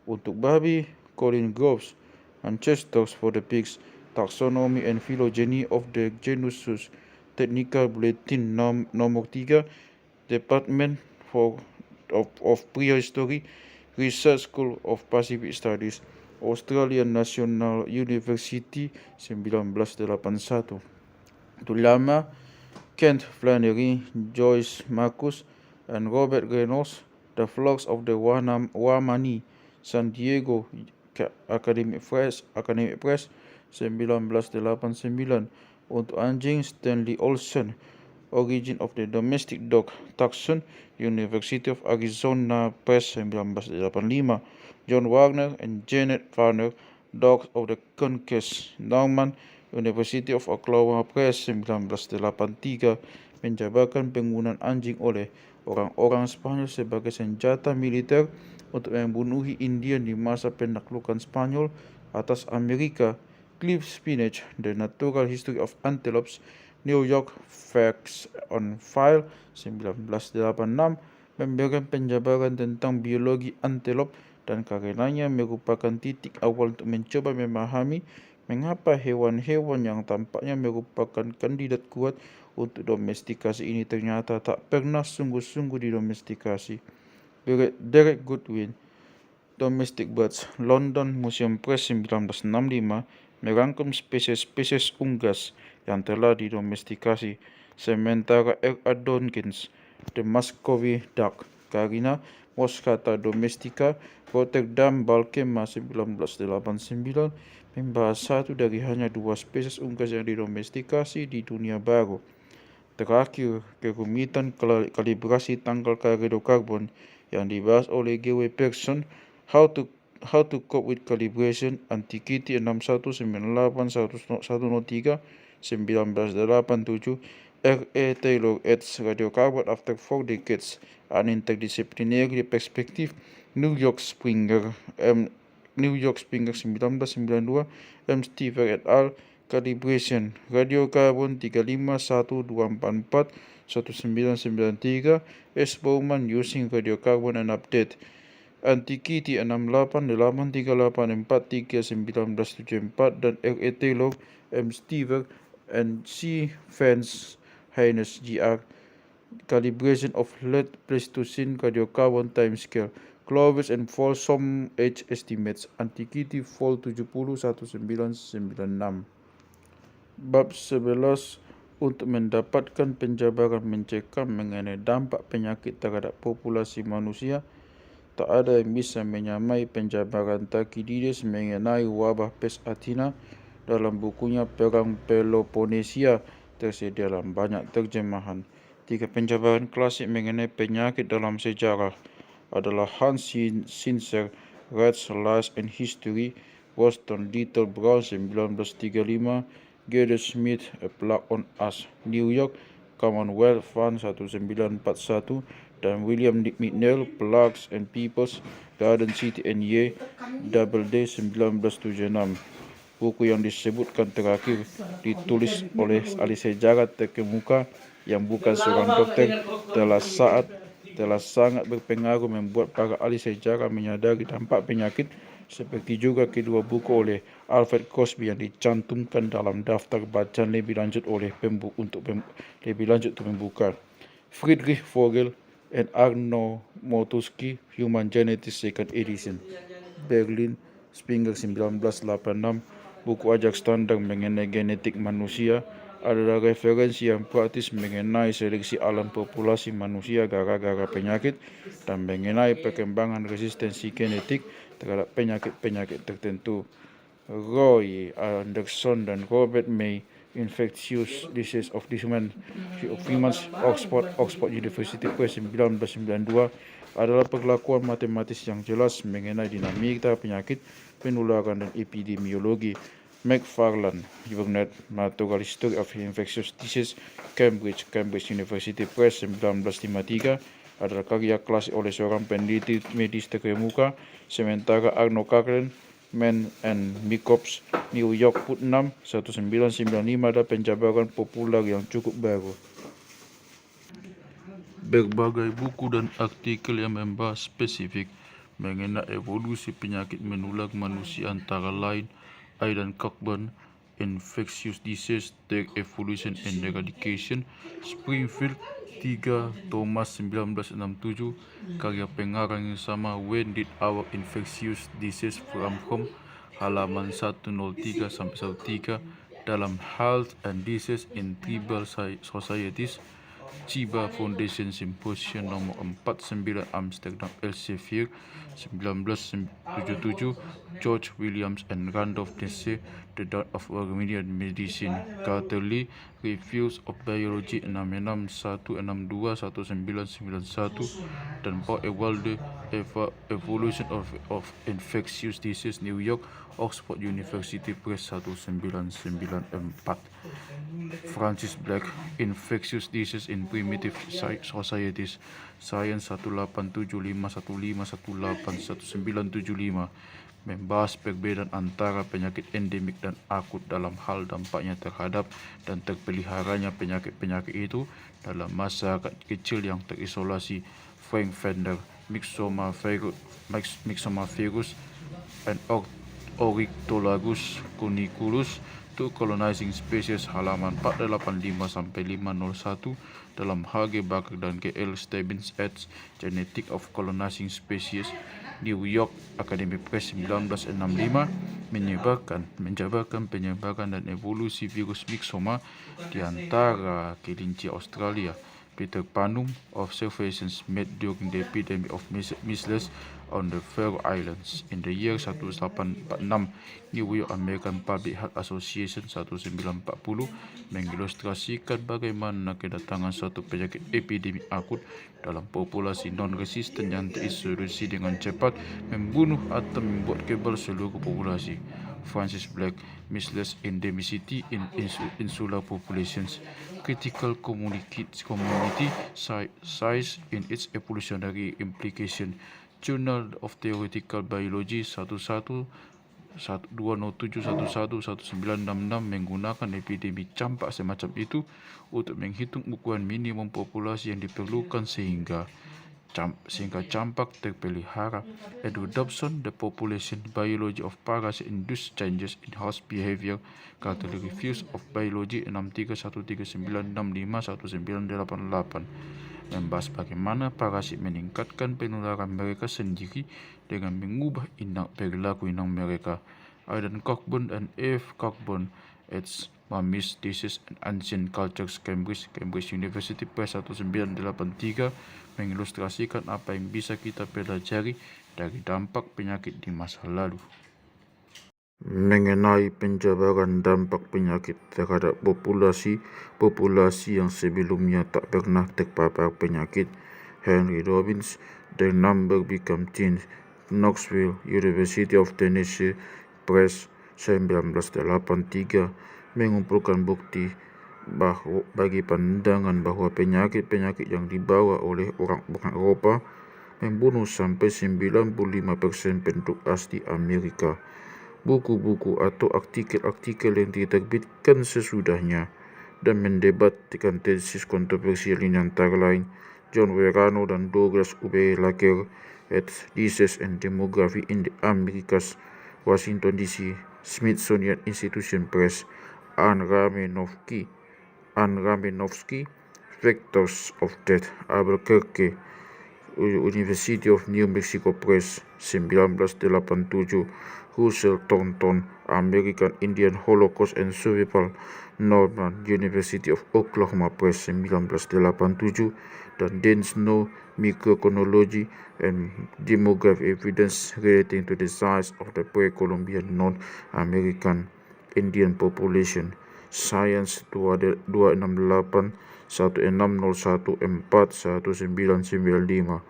Untuk babi, Colin Groves, Ancestors for the Pigs, Taxonomy and Phylogeny of the Genus Sus, Technical Bulletin nomor 3, Department of Prehistory, Research School of Pacific Studies, Australian National University 1981. Untuk lama, Kent Flannery, Joyce Marcus, and Robert Reynolds, The Flocks of the Wamani, San Diego Academic Press 1989. Untuk anjing, Stanley Olson, Origin of the Domestic Dog, Tucson, University of Arizona Press 1985. John Wagner and Janet Warner, Dogs of the Conquest, Norman, University of Oklahoma Press 1983, menjabarkan penggunaan anjing oleh orang-orang Spanyol sebagai senjata militer untuk membunuhi Indian di masa penaklukan Spanyol atas Amerika. Cliff Spinach, The Natural History of Antelopes, New York Facts on File 1986, memberikan penjabaran tentang biologi antelop dan karenanya merupakan titik awal untuk mencoba memahami mengapa hewan-hewan yang tampaknya merupakan kandidat kuat untuk domestikasi ini ternyata tak pernah sungguh-sungguh didomestikasi. Derek Goodwin, Domestic Birds, London Museum Press 1965, merangkum spesies-spesies unggas yang telah didomestikasi. Sementara R.A. Donkins, The Muscovy Duck, Carina Moscata Domestica, Rotterdam Balkema 1989, membahas satu dari hanya 2 spesies unggas yang didomestikasi di dunia baru. Terakhir, kerumitan kalibrasi tanggal radiokarbon yang dibahas oleh G.W. Pearson, How to Cope with Calibration, Antiquity 61981103 1987, R.A. Taylor et Radiocarbon After 4 Decades, An Interdisciplinary Perspective, New York Springer 1992, M. Stever et al., Calibration, Radiocarbon 351244 1993, S. Bowman, Using Radiocarbon and Update, Antiquity 6838431974, dan R.A. Taylor, M. Stever, and C. Vance Haynes, Gr. Calibration of Late Pleistocene Radiocarbon Timescale, Clovis and Folsom Age Estimates, Antiquity Vol 70 1996. Bab 11. Untuk mendapatkan penjabaran mencekam mengenai dampak penyakit terhadap populasi manusia, tak ada yang bisa menyamai penjabaran Thukydides mengenai wabah pes Athena. Dalam bukunya Perang Peloponnesia tersedia dalam banyak terjemahan. 3 penjabaran klasik mengenai penyakit dalam sejarah adalah Hans Sincer, Rats, Lies and History, Boston, Little Brown 1935, Gator Smith, A Plague on Us, New York, Commonwealth Fund 1941, dan William McNeill, Plagues and Peoples, Garden City NY, Doubleday 1976. Buku yang disebutkan terakhir ditulis oleh ahli sejarah terkemuka yang bukan seorang dokter, telah sangat berpengaruh membuat para ahli sejarah menyadari dampak penyakit seperti juga kedua buku oleh Alfred Crosby yang dicantumkan dalam daftar bacaan lebih lanjut oleh pembuka. Friedrich Vogel and Arno Motusky, Human Genetics Second Edition, Berlin, Springer 1986. Buku ajak standar mengenai genetik manusia adalah referensi yang praktis mengenai seleksi alam populasi manusia gara-gara penyakit dan mengenai perkembangan resistensi genetik terhadap penyakit-penyakit tertentu. Roy Anderson dan Robert May, Infectious Disease of Humans, Oxford University Press 1992, adalah perlakuan matematis yang jelas mengenai dinamika penyakit, penularan dan epidemiologi. McFarlane, Burnett, Natural History of Infectious Disease, Cambridge University Press 1953, adalah karya klasik oleh seorang peneliti medis terkemuka, sementara Arno Cochrane, Man and Microbes, New York Putnam 1995, adalah penjabaran populer yang cukup baru. Berbagai buku dan artikel yang membahas spesifik mengenai evolusi penyakit menular manusia antara lain Aidan Cockburn, Infectious Disease, Their Evolution and Eradication, Springfield 3, Thomas 1967, karya pengarang yang sama, When Did Our Infectious Disease From Home, halaman 103-13, dalam Health and Disease in Tribal Societies, Chiba Foundation Symposium nomor 49 Amsterdam Elsevier 1977, George Williams and Randolph Desse, The Dawn of Armenian Medicine, Carter Lee, Reviews of Biology 66162-1991, dan Paul Ewalde, Evolution of Infectious Disease, New York, Oxford University Press 1994. Francis Black, Infectious Disease in Primitive Societies, Science 1875151811975, membahas perbedaan antara penyakit endemik dan akut dalam hal dampaknya terhadap dan terpeliharanya penyakit-penyakit itu dalam masyarakat kecil yang terisolasi. Frank Fender, Myxomavirus and Ornithologus Cuniculus, Two Colonizing Species, halaman 485-501, dalam H.G. Barker dan G.L. Stebbins eds. Genetic of Colonizing Species, New York Academy Press 1965, menjabarkan penyebaran dan evolusi virus Myxoma di antara kelinci Australia. Peter Panum, Observations made during the epidemic of measles on the Faroe Islands in the year 1846, New York American Public Health Association 1940, mengilustrasikan bagaimana kedatangan suatu penyakit epidemik akut dalam populasi non-resisten yang terisolasi dengan cepat membunuh atau membuat kebal seluruh populasi. Francis Black, Measles Endemicity in Insular Populations, Critical Community Size in its Evolutionary Implication, Journal of Theoretical Biology 1207-1966, menggunakan epidemi campak semacam itu untuk menghitung ukuran minimum populasi yang diperlukan sehingga campak terpelihara. Edward Dobson, The Population Biology of Parasite-Induced Changes in Host Behavior, Carter Reviews of Biology 63-1965-1988, membahas bagaimana parasit meningkatkan penularan mereka sendiri dengan mengubah perilaku inang mereka. Aidan Cockburn and F. Cockburn eds. Mummies, Disease and Ancient Cultures, Cambridge University Press 1983, mengilustrasikan apa yang bisa kita pelajari dari dampak penyakit di masa lalu. Mengenai penjabaran dampak penyakit terhadap populasi yang sebelumnya tak pernah terpapar penyakit, Henry Robbins, The Number Become Teens, Knoxville University of Tennessee Press 1983, mengumpulkan bukti bagi pandangan bahwa penyakit-penyakit yang dibawa oleh orang-orang Eropa membunuh sampai 95% penduduk asli Amerika. Buku-buku atau artikel-artikel yang diterbitkan sesudahnya dan mendebatkan tesis kontroversial ini antara lain John Verano dan Douglas V. Laker at Disease and Demography in the Americas, Washington DC, Smithsonian Institution Press, Anne Ramenovsky, Vectors of Death, Albuquerque, University of New Mexico Press, 1987, Russell Thornton, American Indian Holocaust and Survival, Norman University of Oklahoma Press, 1987, dan Dan Snow, Microchronology and Demographic Evidence Relating to the Size of the Pre-Columbian North American Indian Population, Science 268 1601 4195.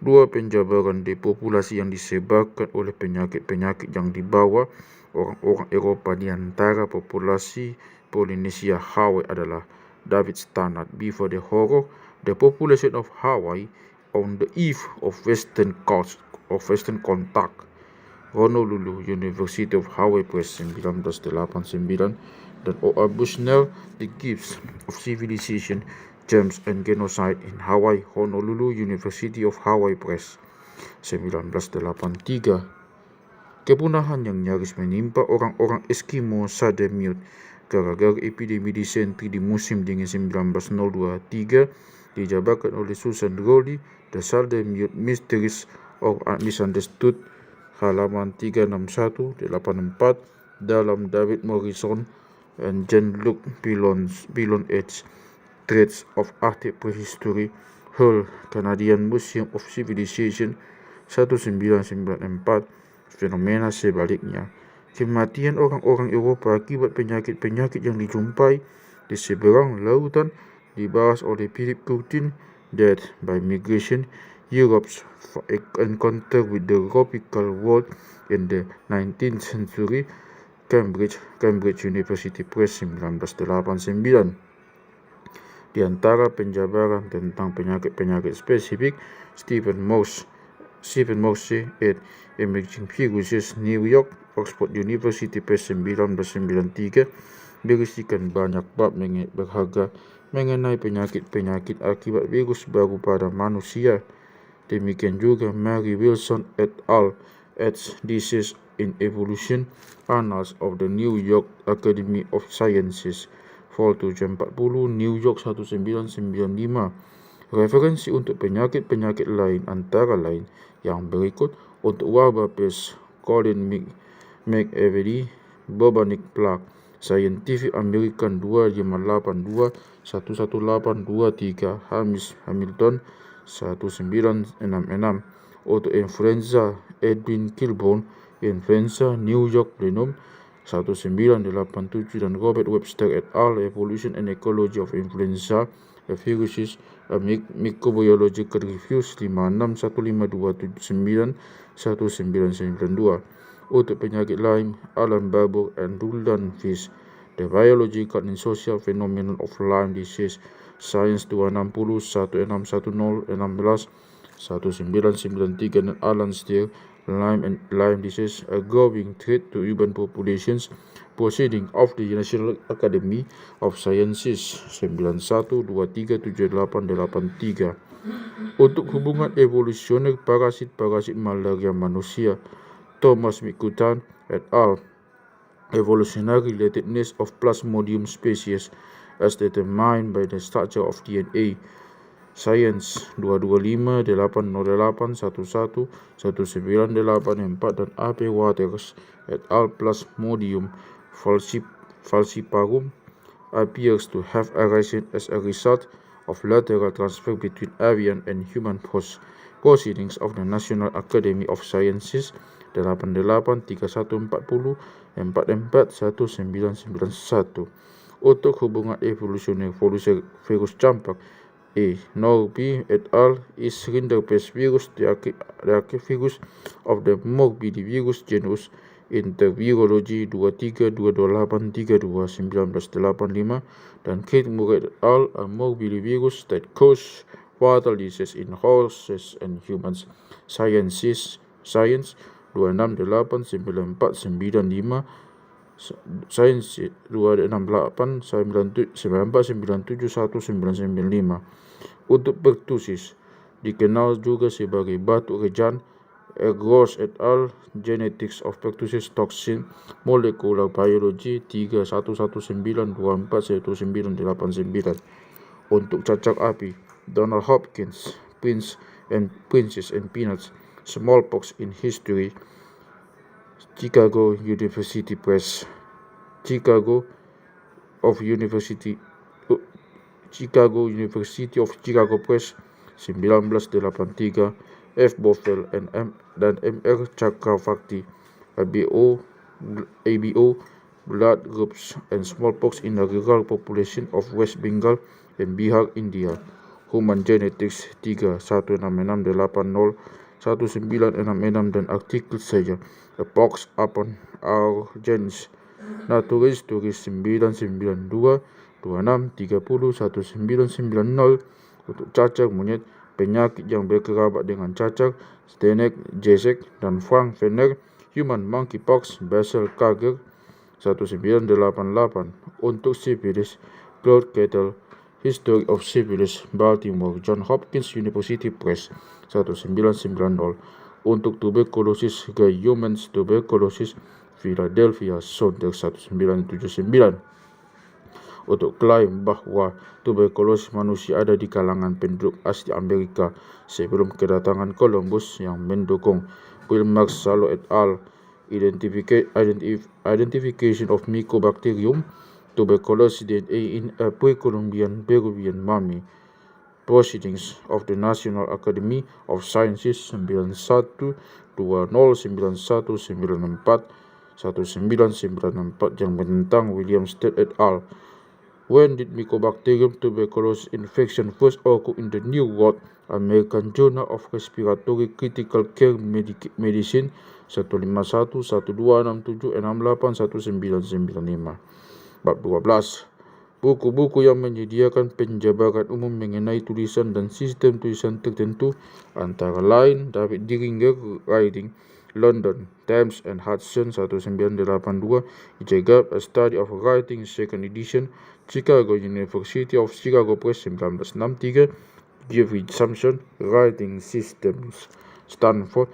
Dua penjabaran depopulasi yang disebabkan oleh penyakit-penyakit yang dibawa orang-orang Eropa di antara populasi Polinesia Hawaii adalah David Stannard. Before the horror, the population of Hawaii on the eve of Western contact. Honolulu, University of Hawaii Press, 1989, dan O.A. Bushnell, The Gifts of Civilization, Germs and Genocide in Hawaii, Honolulu, University of Hawaii Press, 1983. Kepunahan yang nyaris menimpa orang-orang Eskimo Sademute gara-gara epidemi disentri di musim dingin 1902-3 dijabarkan oleh Susan Rowley, The Sademute Mysteries or Misunderstood, halaman 361-84, dalam David Morrison and Jean-Luc Pilon H. Threads of Arctic Prehistory, Hull, Canadian Museum of Civilization, 1994. Fenomena sebaliknya, kematian orang-orang Eropa akibat penyakit-penyakit yang dijumpai di seberang lautan dibahas oleh Philip Curtin, Death by Migration, Europe's Encounter with the Tropical World in the 19th Century, Cambridge University Press, 1989. Di antara penjabaran tentang penyakit-penyakit spesifik, Stephen Morse at Emerging Viruses, New York, Oxford University Press, 1993, berisikan banyak bab berharga mengenai penyakit-penyakit akibat virus baru pada manusia. Demikian juga Mary Wilson et al. At Disease in Evolution, Annals of the New York Academy of Sciences, Vol 740, New York, 1995. Referensi untuk penyakit-penyakit lain antara lain yang berikut. Untuk wabah pes, Colin McEvery, Bubonic Plague, Scientific American 2582 11823, Hamilton, 1966. Untuk influenza, Edwin Kilbourne, Influenza, New York, Plenum, 1987, dan Robert Webster et al. Evolution and Ecology of Influenza, a Viruses, a Microbiological Reviews, 5615791992. Untuk penyakit lain, Alan Barbour and Ruldan Fish, The Biological and Social Phenomenon of Lyme Disease, Science 260 1610 1993, dan Alan Steer, Lyme Disease, a Growing Threat to Urban Populations, Proceeding of the National Academy of Sciences, 91237883. Untuk hubungan evolusioner parasit malaria manusia, Thomas McCutcheon et al. Evolutionary Relatedness of Plasmodium Species as Determined by the Structure of DNA, Science 225-811-11-1984, dan A.P. Waters et al. Plasmodium falciparum appears to have arisen as a result of lateral transfer between avian and human hosts. Proceedings of the National Academy of Sciences, 88-3140 44-1991. Untuk hubungan evolusioner virus campak, Norby et al. Is rinderpest virus the virus of the morbillivirus genus Intervirology, 23-228-32 1985, dan Kate Murray et al. A morbillivirus that causes fatal disease in horses and humans, Science 268-9495, Science 268-9497-1995. Untuk pertussis, dikenal juga sebagai batu rejan, Gross et al. Genetics of Pertussis Toxin, Molecular Biology 3119241989. Untuk cacak api, Donald Hopkins, Princess and Peanuts, Smallpox in History, Chicago University Press, Chicago University of Chicago Press 1983, F. Boffel dan M.R. Chakravarty, ABO, Blood Groups and Smallpox in the Rural Population of West Bengal and Bihar, India, Human Genetics 3/1966 dan artikel saja, A Pox Upon Our Genes, Nature Stories 992-2630-1990. Untuk cacar monyet, penyakit yang berkerabat dengan cacar, Zdeněk Ježek dan Frank Venner, Human Monkeypox, Basil Karger 1988. Untuk sifilis, Claude Kettle, History of Syphilis, Baltimore, Johns Hopkins University Press 1990. Untuk tuberkulosis, Guy Humans Tuberculosis, Philadelphia, Saunders 1979. Untuk klaim bahwa tuberkulosis manusia ada di kalangan penduduk asli Amerika sebelum kedatangan Columbus yang mendukung Wilmer Salo et al. Identification of Mycobacterium tuberculosis DNA in a pre-Columbian Peruvian mummy, Proceedings of the National Academy of Sciences 91-2091-94-1994 yang menentang William Stead et al. When did Mycobacterium tuberculosis infection first occur in the New World? American Journal of Respiratory Critical Care Medicine 151-1267-68-1995. Bab 12. Buku-buku yang menyediakan penjabaran umum mengenai tulisan dan sistem tulisan tertentu, antara lain David Diringer Writing, London, Thames and Hudson 1982, Jaggard, A Study of Writing, 2nd edition, Chicago University of Chicago Press 1963, Jeffrey Sampson, Writing Systems, Stanford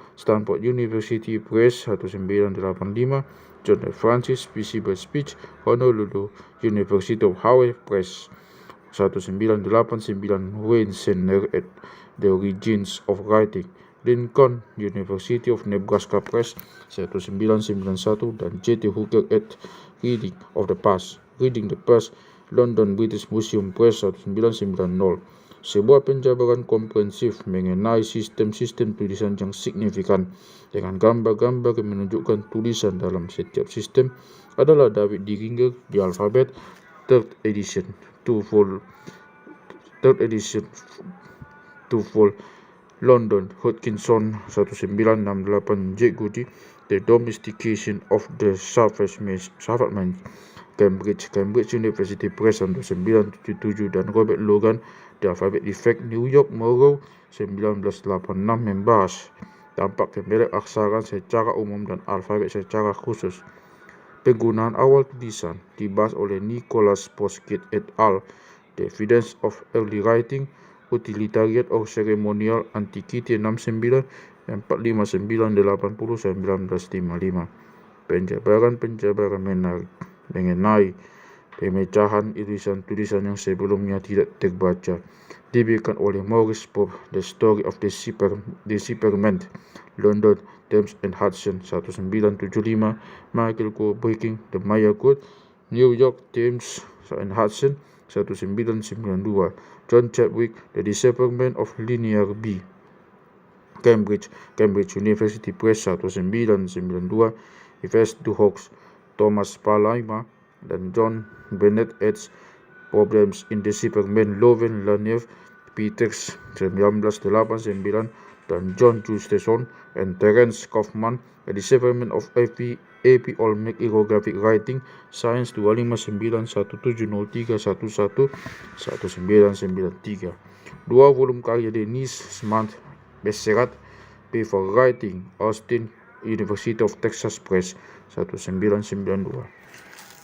University Press 1985, John F. Francis, Visible Speech, Honolulu University of Hawaii Press 1989, Wayne Sender at The Origins of Writing, Lincoln University of Nebraska Press 1991, dan J.T. Hooker at Reading the Past, London British Museum Press 1990. Sebuah penjabaran komprehensif mengenai sistem-sistem tulisan yang signifikan dengan gambar-gambar yang menunjukkan tulisan dalam setiap sistem adalah David Diringer, The Alphabet, 3rd edition, London, Hodgkinson 1968, J. Goody, The Domestication of the Savage Man, Cambridge University Press 1977, dan Robert Logan, The Alphabet Effect, New York, Morrow 1986, membahas dampak pembelak aksara secara umum dan alfabet secara khusus. Penggunaan awal tulisan dibahas oleh Nicholas Poskett et al. The Evidence of Early Writing, Utilitarian or Ceremonial Antiquity 69, 459-80-1955. Penjabaran menarik mengenai pemecahan irisan-tulisan yang sebelumnya tidak terbaca diberikan oleh Maurice Pope, The Story of Decipherment, London, Thames and Hudson 1975, Michael Breaking the Maya Code, New York, Thames and Hudson 1992, John Chadwick, The Decipherment of Linear B, Cambridge University Press 1992, Yves Duhocq, Thomas Palaima, dan John Bennett Edge, Problems in Decipherment, Loven, Lanier, Peters 1989, dan John Justeson and Terence Kaufman, The Decipherment of AP Olmec Hieroglyphic Writing, Science 259-17-11-1993. Dua volume karya Dennis Smart Besserat, P for Writing, Austin University of Texas Press 1992.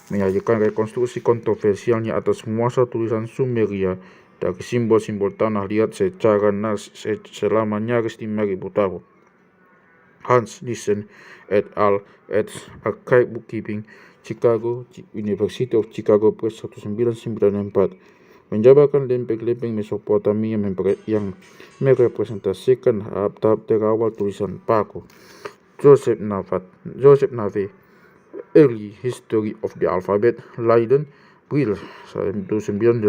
Menyajikan rekonstruksi kontroversialnya atas muasal tulisan Sumeria dari simbol-simbol tanah liat secara selama nyaris 5.000 tahun. Hans Nielsen et al. At Archive Bookkeeping, Chicago, University of Chicago Press 1994, menjabarkan lempeng-lempeng Mesopotamia yang merepresentasikan tahap terawal tulisan paku. Joseph Nave, Early History of the Alphabet, Leiden, Brill 1982,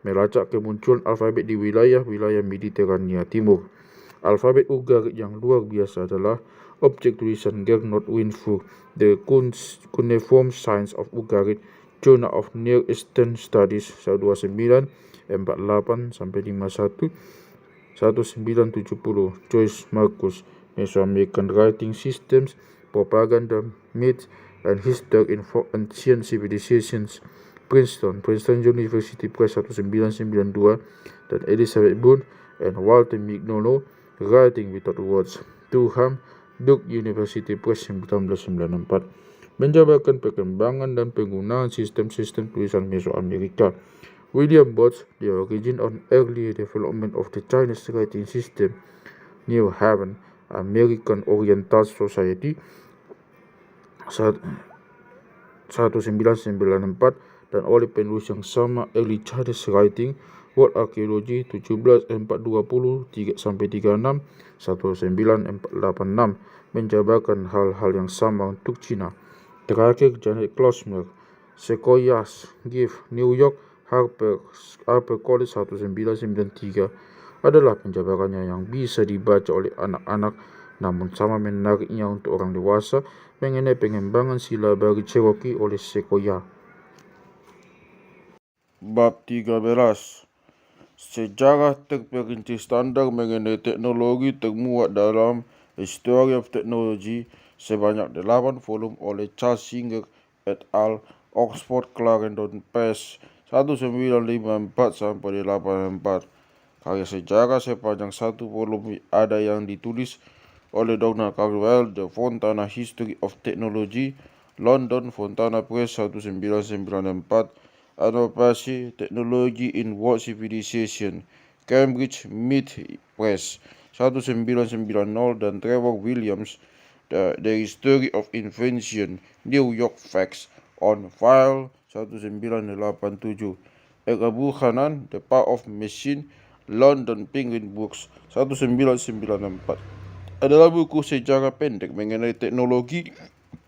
melacak kemunculan alfabet di wilayah-wilayah Mediterania Timur. Alfabet Ugarit yang luar biasa adalah objek tulisan Gernot Winfur, The Cuneiform Science of Ugarit, Journal of Near Eastern Studies 2948-51, 1970, Joyce Marcus, Mesoamerican Writing Systems, Propaganda, Myths, and History in Ancient Civilizations, Princeton University Press 1992, dan Elizabeth Boone and Walter Mignolo, Writing Without Words, Durham, Duke University Press 1994, menjabarkan perkembangan dan penggunaan sistem-sistem tulisan Mesoamerika. William Botts, The Origin and Early Development of the Chinese Writing System, New Haven, American Oriental Society 1994, dan oleh penulis yang sama Early Chinese Writing, World Archaeology 17/420-36, 1986, menjabarkan hal-hal yang sama untuk Cina. Terakhir, Janet Klosmer, Sequoias Gift, New York, HarperCollins 1993, adalah penjabarannya yang bisa dibaca oleh anak-anak, namun sama menariknya untuk orang dewasa, mengenai pengembangan silabari Cherokee oleh Sequoia. Bab 13. Sejarah terperinci standar mengenai teknologi termuat dalam History of Technology sebanyak 8 volume oleh Charles Singer et al. Oxford Clarendon Press 1954-84. Karya sejarah sepanjang 1 volume ada yang ditulis oleh Donald Caldwell, The Fontana History of Technology, London, Fontana Press 1994, Adaptasi Technology in World Civilization, Cambridge Myth Press 1990, dan Trevor Williams, The History of Invention, New York Facts on File 1987, Abu Hanan, The Power of Machine, London Penguin Books 1994, adalah buku sejarah pendek mengenai teknologi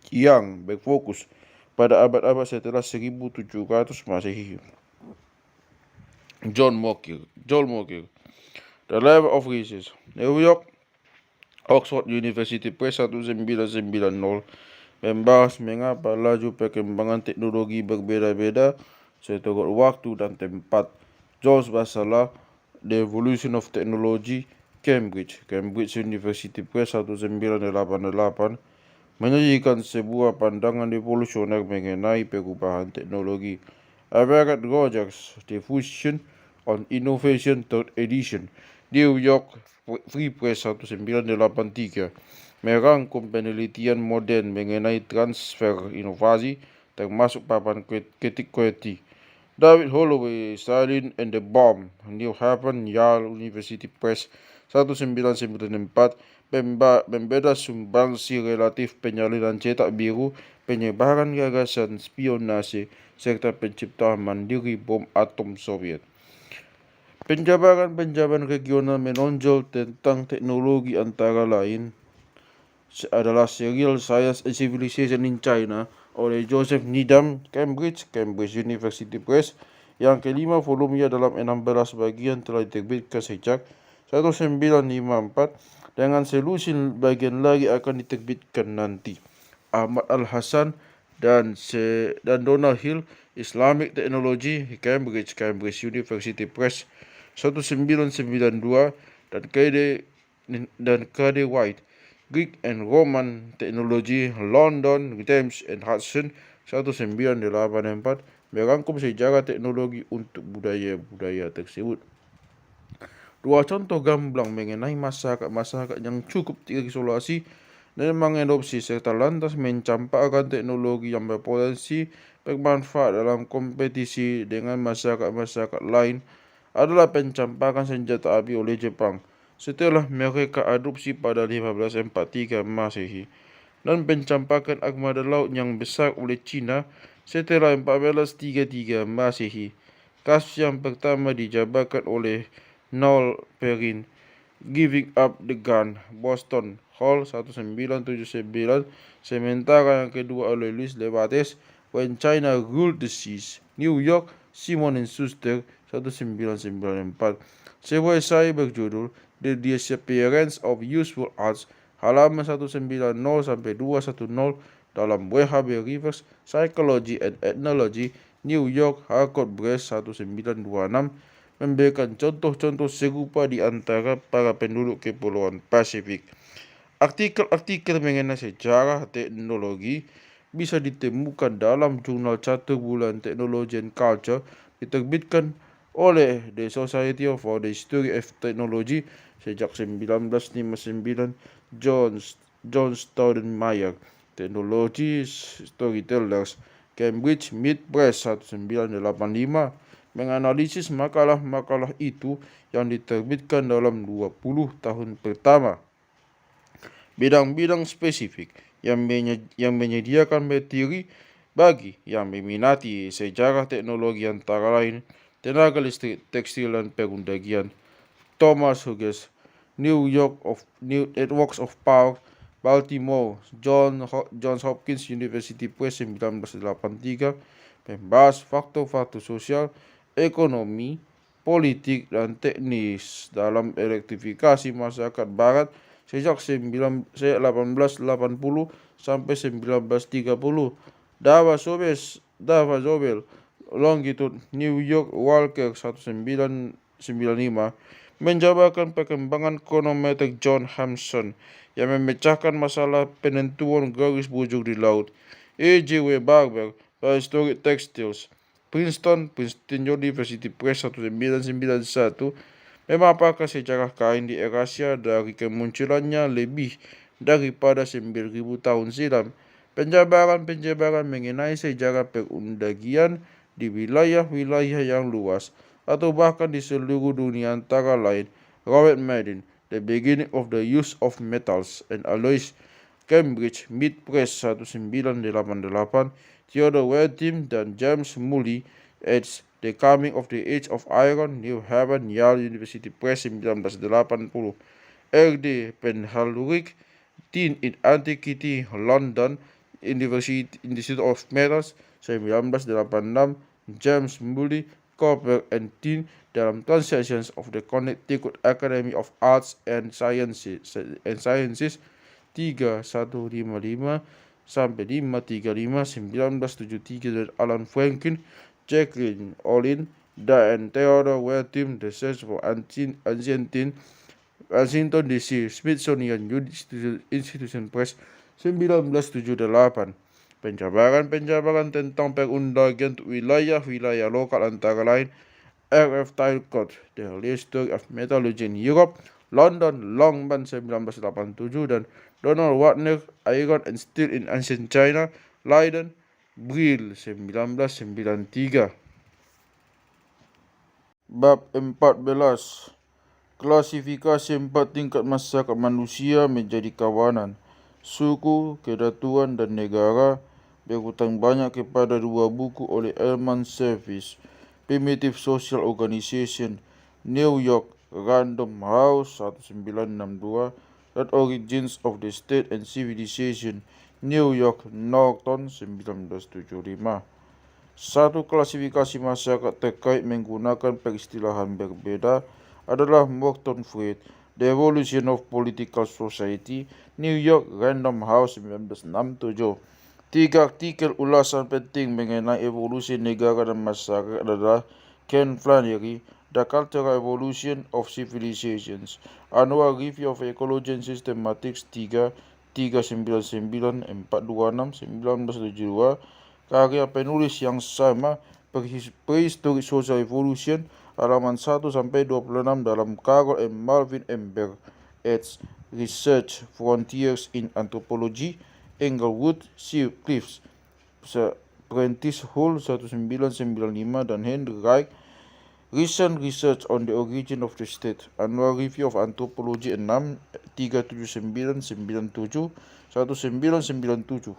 yang berfokus pada abad-abad setelah 1700 Masehi. John Mockir, The Level of Riches, New York, Oxford University Press 1990, membahas mengapa laju perkembangan teknologi berbeda-beda seturut waktu dan tempat. George Basala, The Evolution of Technology, Cambridge University Press 1988, menyajikan sebuah pandangan evolusioner mengenai perubahan teknologi. Everett Rogers, Diffusion on Innovation 3rd edition, New York Free Press 1983, merangkum penelitian modern mengenai transfer inovasi, termasuk papan kritik QWERTY. David Holloway, Stalin and the Bomb, New Haven, Yale University Press 1994, membeda sumbangsi relatif penyalinan cetak biru, penyebaran gagasan spionase, serta penciptaan mandiri bom atom Soviet. Penjabaran regional menonjol tentang teknologi antara lain adalah Serial Science and Civilization in China oleh Joseph Needham, Cambridge University Press. Yang kelima volumenya dalam 16 bagian telah diterbitkan sejak 1954, dengan selusin bagian lagi akan diterbitkan nanti. Ahmad Al-Hasan dan Donald Hill, Islamic Technology, Cambridge University Press 1992, dan K.D. White, Greek and Roman Technology, London, Thames and Hudson 1984, merangkum sejarah teknologi untuk budaya-budaya tersebut. Dua contoh gamblang mengenai masyarakat yang cukup terisolasi dan mengadopsi serta lantas mencampakkan teknologi yang berpotensi bermanfaat dalam kompetisi dengan masyarakat lain adalah pencampakan senjata api oleh Jepang setelah mereka adopsi pada 1543 Masehi, dan pencampakan armada laut yang besar oleh Cina setelah 1433 Masehi. Kasus yang pertama dijabarkan oleh Noel Perrin, Giving Up the Gun, Boston Hall 1979, sementara yang kedua oleh Luis Levates, When China Ruled the Seas, New York, Simon and Schuster 1994. Sebuah esai berjudul The Disappearance of Useful Arts, halaman 190 sampai 210, dalam WHB Reverse Psychology and Ethnology, New York, Harcourt Brace 1926, memberikan contoh-contoh serupa di antara para penduduk Kepulauan Pasifik. Artikel-artikel mengenai sejarah teknologi bisa ditemukan dalam jurnal catur bulan Technology and Culture diterbitkan oleh The Society for the History of Technology sejak 1959. John Staudenmayer, Technology Storytellers, Cambridge Mid Press 1985, menganalisis makalah-makalah itu yang diterbitkan dalam 20 tahun pertama. Bidang-bidang spesifik yang menyediakan materi bagi yang meminati sejarah teknologi antara lain tenaga listrik, tekstil, dan perundagian. Thomas Hughes, New Networks of Power, Baltimore, Johns Hopkins University Press 1983, membahas faktor-faktor sosial, ekonomi, politik, dan teknis dalam elektrifikasi masyarakat barat sejak 1880 sampai 1930. Dava Zobel, Longitude, New York, Walker 1995, menjabarkan perkembangan kronometer John Hampson yang memecahkan masalah penentuan garis bujur di laut. A.J.W. Barber, Historic Textiles, Princeton University Press 1991, memaparkan sejarah kain di Eurasia dari kemunculannya lebih daripada 9.000 tahun silam. Penjabaran-penjabaran mengenai sejarah perundagian di wilayah-wilayah yang luas atau bahkan di seluruh dunia antara lain Robert Madden, The Beginning of the Use of Metals and Alloys, Cambridge Mid Press 1988, Theodore Werthim dan James Mully, eds The Coming of the Age of Iron, New Haven, Yale University Press 1980, R.D. Penhaluric, Teen in Antiquity, London Institute of Metals 1986, James Mully, Cooper and Teen dalam Transactions of the Connecticut Academy of Arts and Sciences 3155 sampai 535, 1973, dan Alan Franklin, Jacqueline Olin, dan Theodore Werthim, The Search for Ancient Washington DC, Smithsonian Institution Press 1978. Penjabaran tentang perundagian untuk wilayah-wilayah lokal antara lain R.F. Talcott, The History of Metallurgy in Europe, London, Longman 1987, dan Donald Wagner, Iron and Steel in Ancient China, Leiden, Brill 1993. Bab 14. Klasifikasi 4 tingkat masyarakat manusia menjadi kawanan, suku, kedatuan, dan negara, berhutang banyak kepada 2 buku oleh Elman Service, Primitive Social Organization, New York, Random House 1962, dan Origins of the State and Civilization, New York, Norton 1975. Satu klasifikasi masyarakat terkait menggunakan peristilahan berbeda adalah Morton Fried, The Evolution of Political Society, New York, Random House 1967. 3 artikel ulasan penting mengenai evolusi negara dan masyarakat adalah Ken Flannery, The Cultural Evolution of Civilizations, Annual Review of Ecology and Systematics 399, 426, 1972, karya penulis yang sama, Prehistoric Social Evolution, halaman 1 sampai 26, dalam Carol and Marvin M. Berg, eds Research Frontiers in Anthropology, Englewood Cliffs, Prentice Hall 1995, dan Henry Wright, Recent research on the origin of the state. Annual Review of Anthropology 6 37997 1997.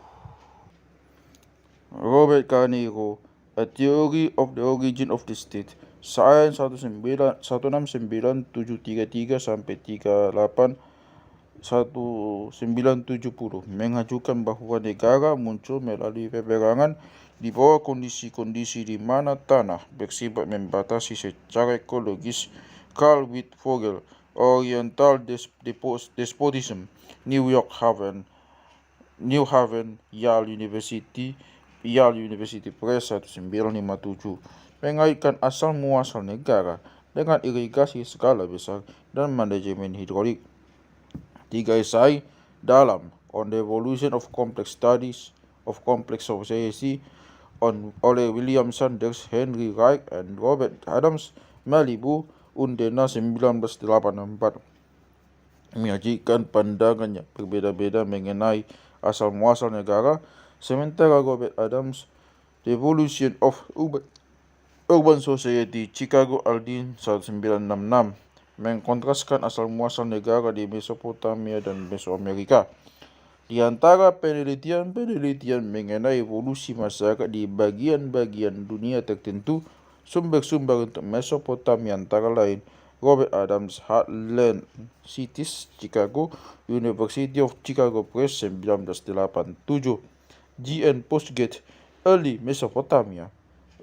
Robert Carneiro, A Theory of the Origin of the State. Science 1697733 sampai 38 1970 mengajukan bahwa negara muncul melalui peperangan di bawah kondisi-kondisi di mana tanah bersifat membatasi secara ekologis. Carl Wittfogel, Oriental Despotism, New Haven, Yale University Press 1957, mengaitkan asal muasal negara dengan irigasi skala besar dan manajemen hidrolik. 3 esai dalam On the Evolution of Complex Studies of Complex Society oleh William Sanders, Henry Wright, and Robert Adams, Malibu, Undena 1984, menyajikan pandangan yang berbeda-beda mengenai asal muasal negara. Sementara Robert Adams, The Evolution of Urban Society, Chicago Aldine 1966, mengkontraskan asal muasal negara di Mesopotamia dan Mesoamerika. Di antara penelitian mengenai evolusi masyarakat di bagian-bagian dunia tertentu, sumber-sumber untuk Mesopotamia antara lain Robert Adams, Heartland Cities, Chicago, University of Chicago Press 1987, G.N. Postgate, Early Mesopotamia,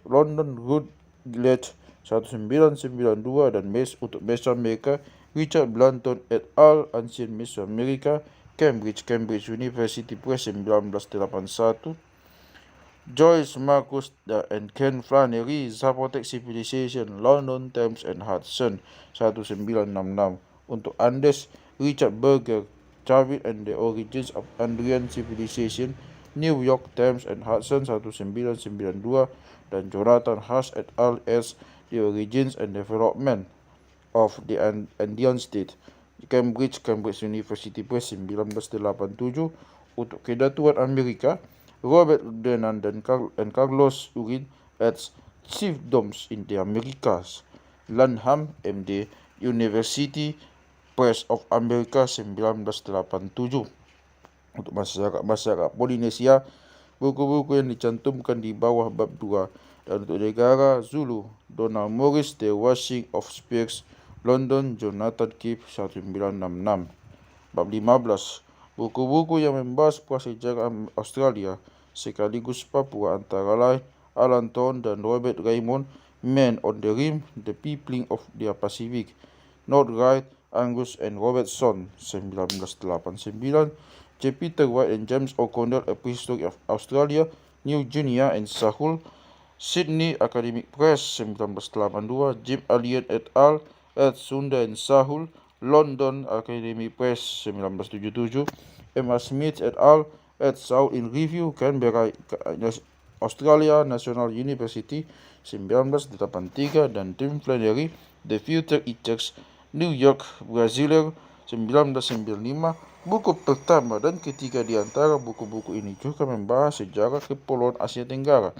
London Routledge 1992, dan untuk Mesoamerica, Richard Blanton et al., Ancient Mesoamerica, Cambridge University Press 1981, Joyce Marcus and Ken Flannery, Zapotec Civilization, London, Thames and Hudson 1966, untuk Andes, Richard Berger, David and the Origins of Andrian Civilization, New York, Thames and Hudson 1992, dan Jonathan Hush et al. The Origins and Development of the Andean State, Cambridge University Press 1987, untuk Kedatuan Amerika, Robert Denan dan Carlos Urin at Chiefdoms in the Americas, Lanham, MD, University Press of America 1987. Untuk masyarakat Polinesia, buku-buku yang dicantumkan di bawah bab 2. Dan untuk negara Zulu, Donald Morris, The Washing of Spears, London, Jonathan Keefe 1966. Bab 15. Buku-buku yang membahas prasejarah Australia sekaligus Papua antara lain Alan Thorne dan Robert Raymond, Men on the Rim, The Peopling of the Pacific, North Wright, Angus and Robertson 1989, J. Peter White and James O'Connell, A Prehistory of Australia, New Guinea and Sahul, Sydney Academic Press 1982, Jim Alien et al., Ed Sunda and Sahul, London Academic Press 1977, Emma Smith et al., Ed Saul in Review, Canberra Australia National University 1983, dan Tim Flannery, The Future Ethics, New York, Brazilian 1995. Buku pertama dan ketiga di antara buku-buku ini juga membahas sejarah Kepulauan Asia Tenggara.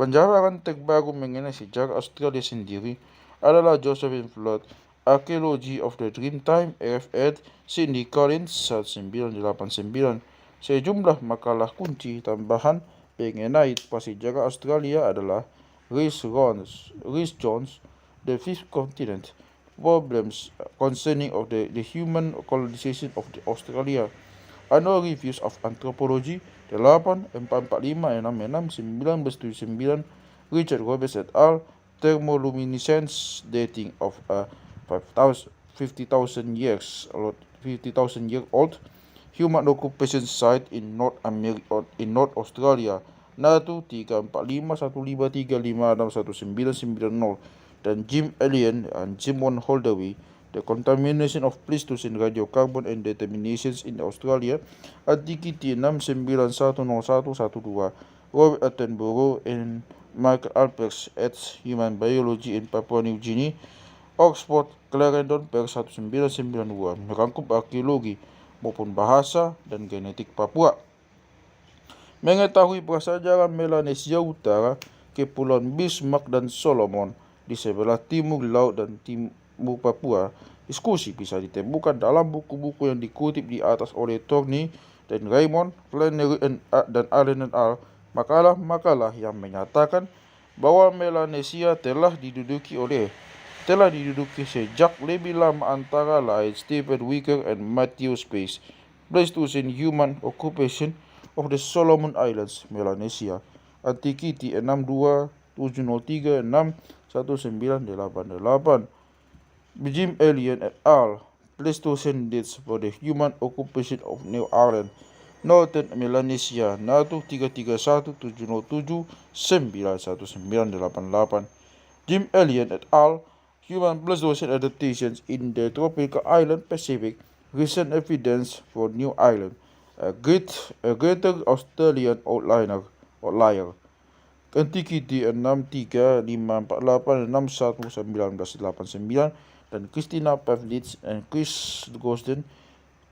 Penjarahan terbaru mengenai sejarah Australia sendiri adalah Josephine Flood, Archaeology of the Dreamtime, F.Ed. Sidney Collins 1989. Sejumlah makalah kunci tambahan mengenai prasejarah Australia adalah Rhys Jones, The Fifth Continent, Problems Concerning of the Human Colonization of the Australia, Annual Reviews of Anthropology 8, 445, 66, 1979, Richard Roberts et al., Thermoluminescence Dating of 50,000 years old Human Occupation Site in North Australia, Natu 345-153-56190, dan Jim Alien and Simon Holdaway, The Contamination of Pleistocene Radiocarbon and Determinations in Australia, Antiquity 691112, Robert Attenborough and Michael Alpers eds Human Biology in Papua New Guinea, Oxford Clarendon Press 1992, merangkum arkeologi maupun bahasa dan genetik Papua. Mengetahui prasejarah Melanesia Utara, Kepulauan Bismarck dan Solomon, di sebelah timur laut dan timur Papua. Diskusi bisa ditemukan dalam buku-buku yang dikutip di atas oleh Thorney dan Raymond, Flannery dan Allen et al. Makalah-makalah yang menyatakan bahwa Melanesia telah diduduki sejak lebih lama, antara lain Stephen Wicker dan Matthew Space. Pleistocene Human Occupation of the Solomon Islands, Melanesia. Antiquity 62703-61988. Jim Allen et al. Pleistocene dates for the human occupation of New Ireland, Northern Melanesia, NATO 331-707-91988. Jim Allen et al. Human Pleistocene adaptations in the tropical island Pacific. Recent evidence for New Ireland, a greater Australian outlier. Antiquity 63548-611989 dan Christina Pavlitz and Chris Gosden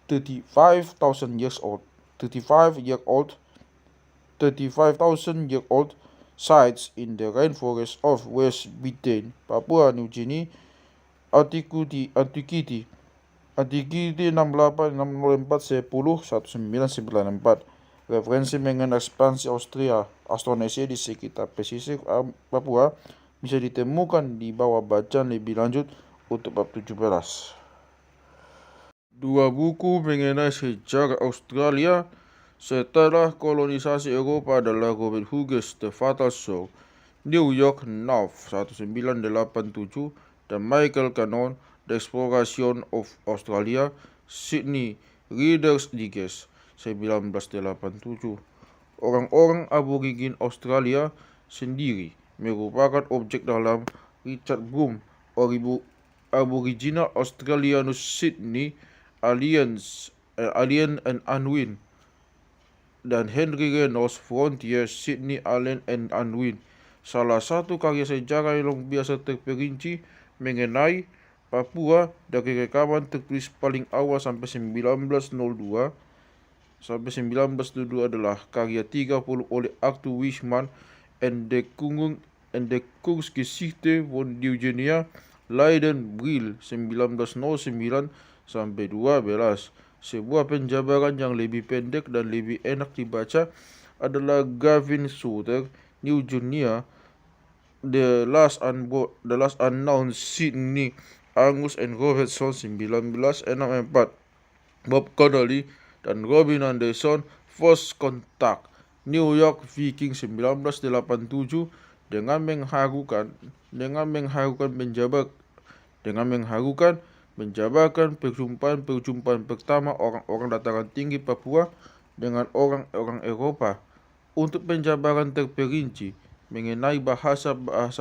35,000 years old 35,000 year old sites in the rainforest of West Britain, Papua New Guinea. Antiquity 68-604-10-1994. Referensi mengenai ekspansi Austronesia di sekitar pesisir Papua bisa ditemukan di bawah bacaan lebih lanjut untuk bab 17. Dua buku mengenai sejarah Australia setelah kolonisasi Eropa adalah Robert Hughes' The Fatal Shore, New York North 1987, dan Michael Cannon, The Exploration of Australia, Sydney, Reader's Digest 1987. Orang-orang aborigin Australia sendiri merupakan objek dalam Richard Broome, Aboriginal Australianus Sydney, Alien and Unwin, dan Henry Reynolds, Frontier, Sydney, Alien and Unwin. Salah satu karya sejarah yang biasa terperinci mengenai Papua dari rekaman tertulis paling awal sampai 1902 adalah karya 30 oleh Arthur Wichmann, Entdeckungsgeschichte von New Guinea, Leiden, Brill 1909-12. Sebuah penjabaran yang lebih pendek dan lebih enak dibaca adalah Gavin Suter, New Guinea, The Last Unknown, Sydney, Angus and Robertson 1964. Bob Connolly dan Robin Anderson, First Contact, New York Viking 1987. Dengan mengharukan menjabarkan perjumpaan pertama orang-orang dataran tinggi Papua dengan orang-orang Eropa. Untuk penjabaran terperinci mengenai bahasa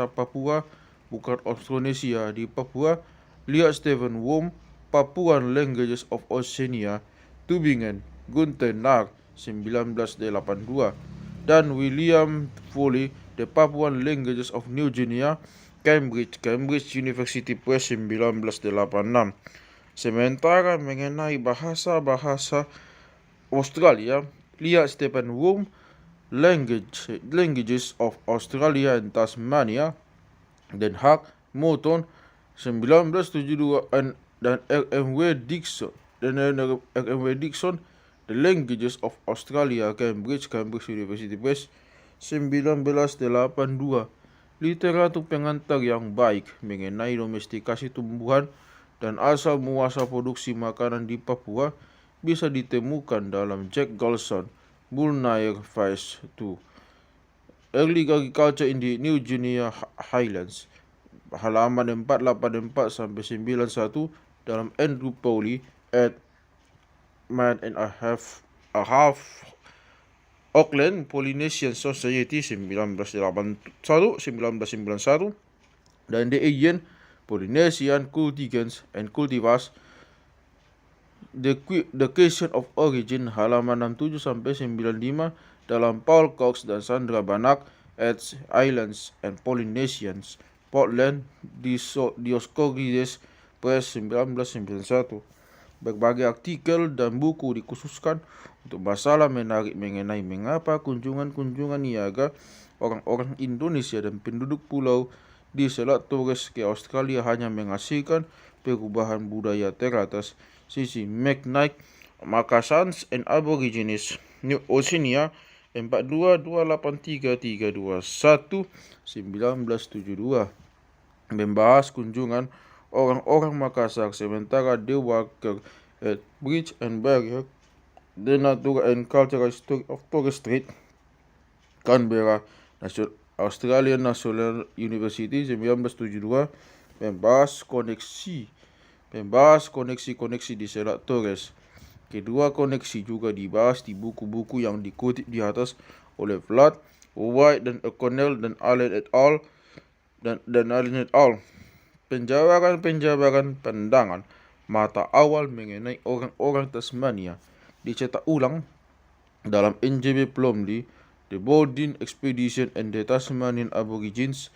Papua bukan Austronesia di Papua, lihat Stephen Wurm, Papuan Languages of Oceania, Tübingen, Gunther Nahr 1982, dan William Foley, The Papuan Languages of New Guinea, Cambridge University Press 1986. Sementara mengenai bahasa-bahasa Australia, lihat Stephen Wurm, Languages of Australia and Tasmania, Den Haag, Morton 1972, dan R.M.W. Dixon, The Languages of Australia, Cambridge University Press 1982. Literatur pengantar yang baik mengenai domestikasi tumbuhan dan asal-muasal produksi makanan di Papua bisa ditemukan dalam Jack Golson, Bulnair Phase 2, Early Agriculture in the New Guinea Highlands, halaman 484-91, dalam Andrew Powley at Man and a Half Auckland Polynesian Society 1991, dan The Asian Polynesian Cultivars and Cultivars, The Question of Origin, halaman 67-95, dalam Paul Cox dan Sandra Banach at Islands and Polynesians, Portland, Dioscorides Press 1991. Berbagai artikel dan buku dikhususkan untuk masalah menarik mengenai mengapa kunjungan niaga orang-orang Indonesia dan penduduk pulau di Selat Torres ke Australia hanya menghasilkan perubahan budaya teratas sisi McKnight, Makassans and Aborigines New Oceania 42283321 membahas kunjungan orang-orang Makassar sementara The Walker at Bridge and Barrier, The Natural and Cultural History of Torres Strait, Canberra, Australian National University 1972 membahas koneksi di Selat Torres. Kedua koneksi juga dibahas di buku-buku yang dikutip di atas oleh Vlad, White, dan O'Connell dan Allen et al. Penjabaran pandangan mata awal mengenai orang-orang Tasmania dicetak ulang dalam NJB Plumley, The Bowden Expedition and the Tasmanian Aborigines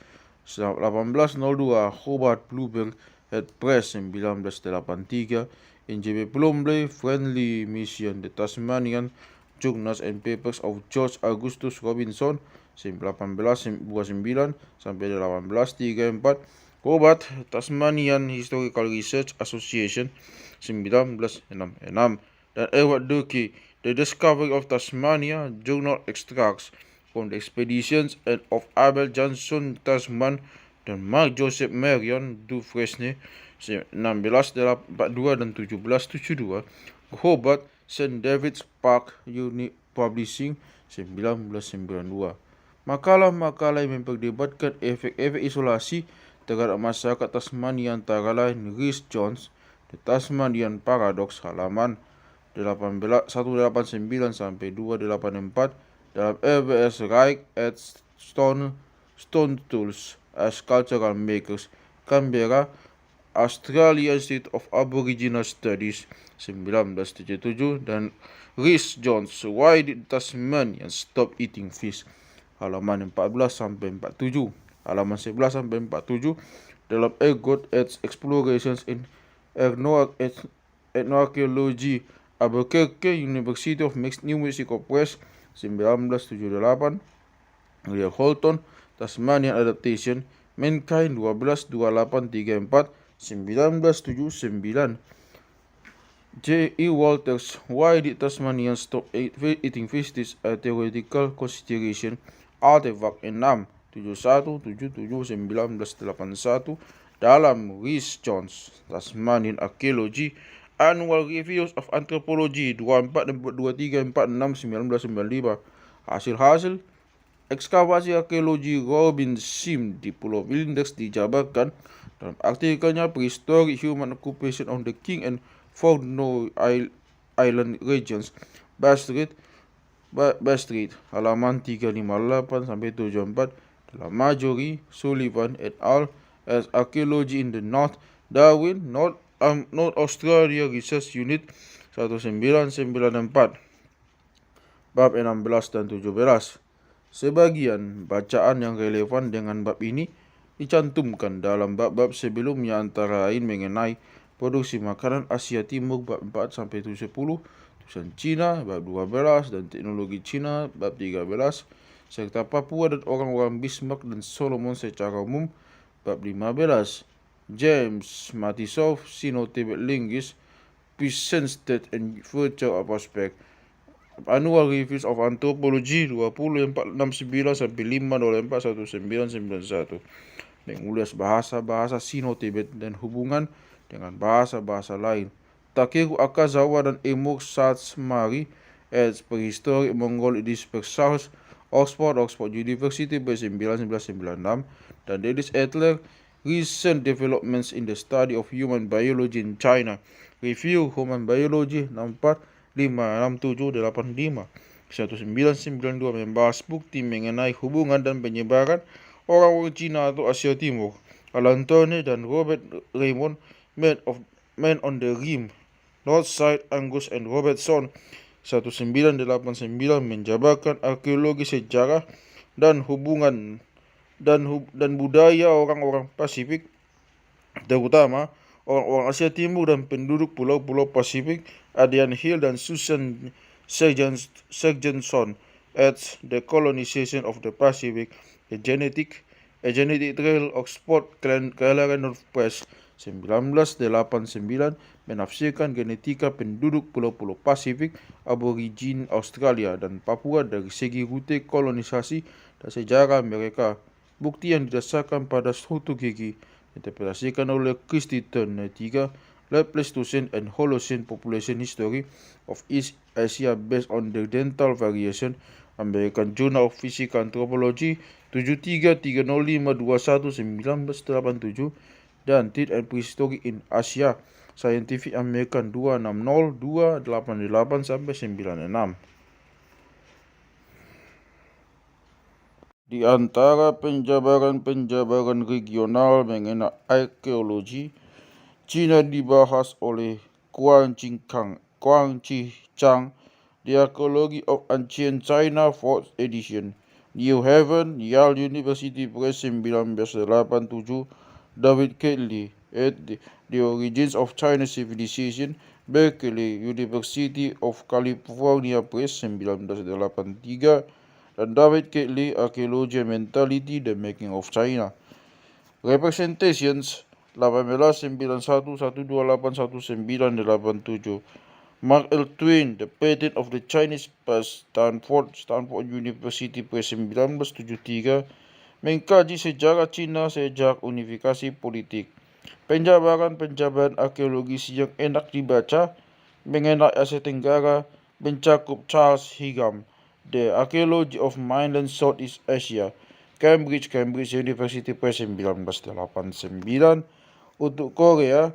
1802, Hobart Bluebird Head Press 1983, NJB Plumley, Friendly Mission, The Tasmanian Journals and Papers of George Augustus Robinson 1829 sampai 1834, Hobart Tasmanian Historical Research Association 1966, dan Edward Durkee, The Discovery of Tasmania, Journal Extracts from the Expeditions of Abel Johnson Tasman dan Mark Joseph Marion du Fresne 1642 dan 1772, Hobart St. David's Park Unique Publishing 1992. Makalah-makalah yang memperdebatkan efek-efek isolasi terhadap masyarakat Tasmania antara lain Rhys Jones, The Tasmanian Paradox, halaman 189 sampai 284 dalam LBS Wright at Stone Tools as Cultural Makers, Canberra, Australian Institute of Aboriginal Studies 1977, dan Rhys Jones, Why Did Tasmanians Stop Eating Fish, halaman 14 sampai 47, halaman 11 sampai 47 dalam Elgot at Explorations in Ethnoarchaeology, Albuquerque, University of New Mexico Press 1978, William Holton, Tasmanian Adaptation, Mankind 12-2834 1979, J. E. Walters, Why Did Tasmanians Stop Eating Fish? This a Theoretical Consideration, Artifact 6 71-1981 dalam Rhys Jones, Tasmanian Archaeology, Annual Reviews of Anthropology 24-23-46-1995, hasil-hasil ekskavasi arkeologi Robin Sim di Pulau Flinders dijabarkan dalam artikelnya Prehistoric Human Occupation on the King and Fourdono Island Regions, Bass Street, halaman 358 sampai 74 dalam Marjorie Sullivan et al. As Archaeology in the North, Darwin, North Australia Research Unit 1994, bab 16 dan 17. Sebagian bacaan yang relevan dengan bab ini dicantumkan dalam bab-bab sebelumnya, antara lain mengenai produksi makanan Asia Timur bab 4 sampai 10, tulisan Cina bab 12 dan teknologi Cina bab 13, serta Papua dan orang-orang Bismarck dan Solomon secara umum bab 15. James Matisov, Sino-Tibet Linguist, Present State and Future of Prospect, Annual Reviews of Anthropology 20-469 sampai 5-4-1991, mengulas bahasa-bahasa Sino-Tibet dan hubungan dengan bahasa-bahasa lain. Takeru Akazawa dan Emur Satsmari as Prehistoric Mongol Dispersals, Oxford University 1996, dan Dennis Adler, Recent Developments in the Study of Human Biology in China, Review Human Biology 64-56785 1992, membahas bukti mengenai hubungan dan penyebaran orang-orang Cina atau Asia Timur. Alantone dan Robert Raymond, Man on the Rim, Northside, Angus and Robertson 1989, menjabarkan arkeologi sejarah dan hubungan dan budaya orang-orang Pasifik, terutama orang-orang Asia Timur dan penduduk pulau-pulau Pasifik. Adrian Hill dan Susan Sergeantson at The Colonization of the Pacific, A Genetic A Genetic Trail, Oxford Calendar Northwest 1989 menafsirkan genetika penduduk pulau-pulau Pasifik, aborigin Australia dan Papua dari segi rute kolonisasi dan sejarah mereka. Bukti yang didasarkan pada struktur gigi interpretasikan oleh Christy Turner 3 Pleistocene and Holocene Population History of East Asia based on the dental variation, American Journal of Physical Anthropology 73-305-21-1987 dan Teeth and Prehistory in Asia Scientific American 260-288-96. Di antara penjabaran-penjabaran regional mengenai arkeologi, China dibahas oleh Guang Chichang, The Archaeology of Ancient China 4th edition, New Haven, Yale University Press 1987, David Catley, The Origins of Chinese Civilization, Berkeley University of California Press 1983, dan David Catley, Archaeology and Mentality, The Making of China. Representations 1891-1281-1987. Mark L. Twain, The Patent of the Chinese Past, Stanford University Press 1973, mengkaji sejarah Cina sejak unifikasi politik. Penjabaran-penjabaran arkeologis yang enak dibaca mengenai Asia Tenggara mencakup Charles Higham, The Archaeology of Mainland Southeast Asia, Cambridge University Press 1989. Untuk Korea,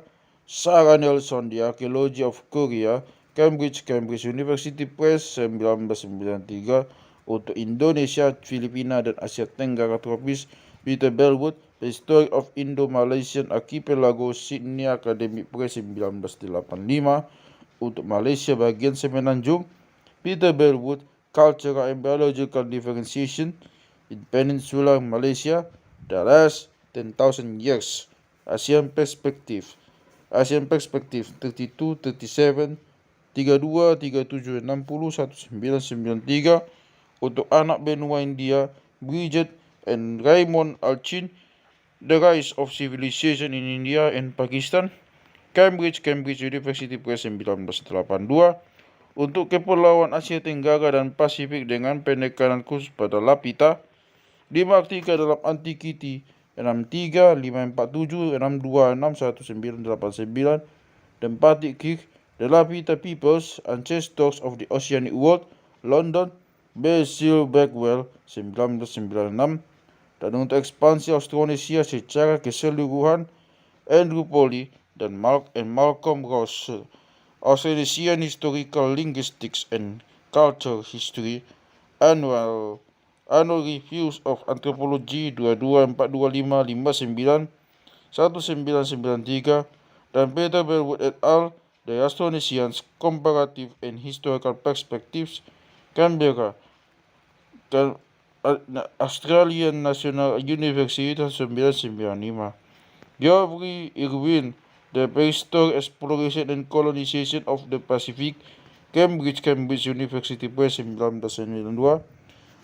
Sarah Nelson, The Archaeology of Korea, Cambridge University Press 1993. Untuk Indonesia, Filipina, dan Asia Tenggara tropis, Peter Bellwood, The Story of Indo-Malaysian Archipelago, Sydney Academic Press 1985. Untuk Malaysia bagian semenanjung, Peter Bellwood, Cultural and Biological Differentiation in Peninsular Malaysia, The Last 10,000 Years, Asian Perspective 32, 37, 32, 37, 60, 1993. Untuk anak benua India, Bridget and Raymond Alchin, The Rise of Civilization in India and Pakistan, Cambridge University Press 1982. Untuk Kepulauan Asia Tenggara dan Pasifik dengan penekanan khusus pada Lapita, diartikan dalam Antiquity 63, 547, 626, 1989, dan Patrick Kirk, The Lapita Peoples, Ancestors of the Oceanic World, London, Basil Bagwell 1996. Dan untuk ekspansi Austronesia secara keseluruhan, Andrew Polly dan Malcolm Ross, Austronesian Historical Linguistics and Culture History, Annual Reviews of Anthropology 224255 1993, dan Peter Bellwood et al., The Austronesians Comparative and Historical Perspectives, Canberra, Australian National University 1995. Geoffrey Irwin, The Prehistoric Exploration and Colonization of the Pacific, Cambridge University Press 1992,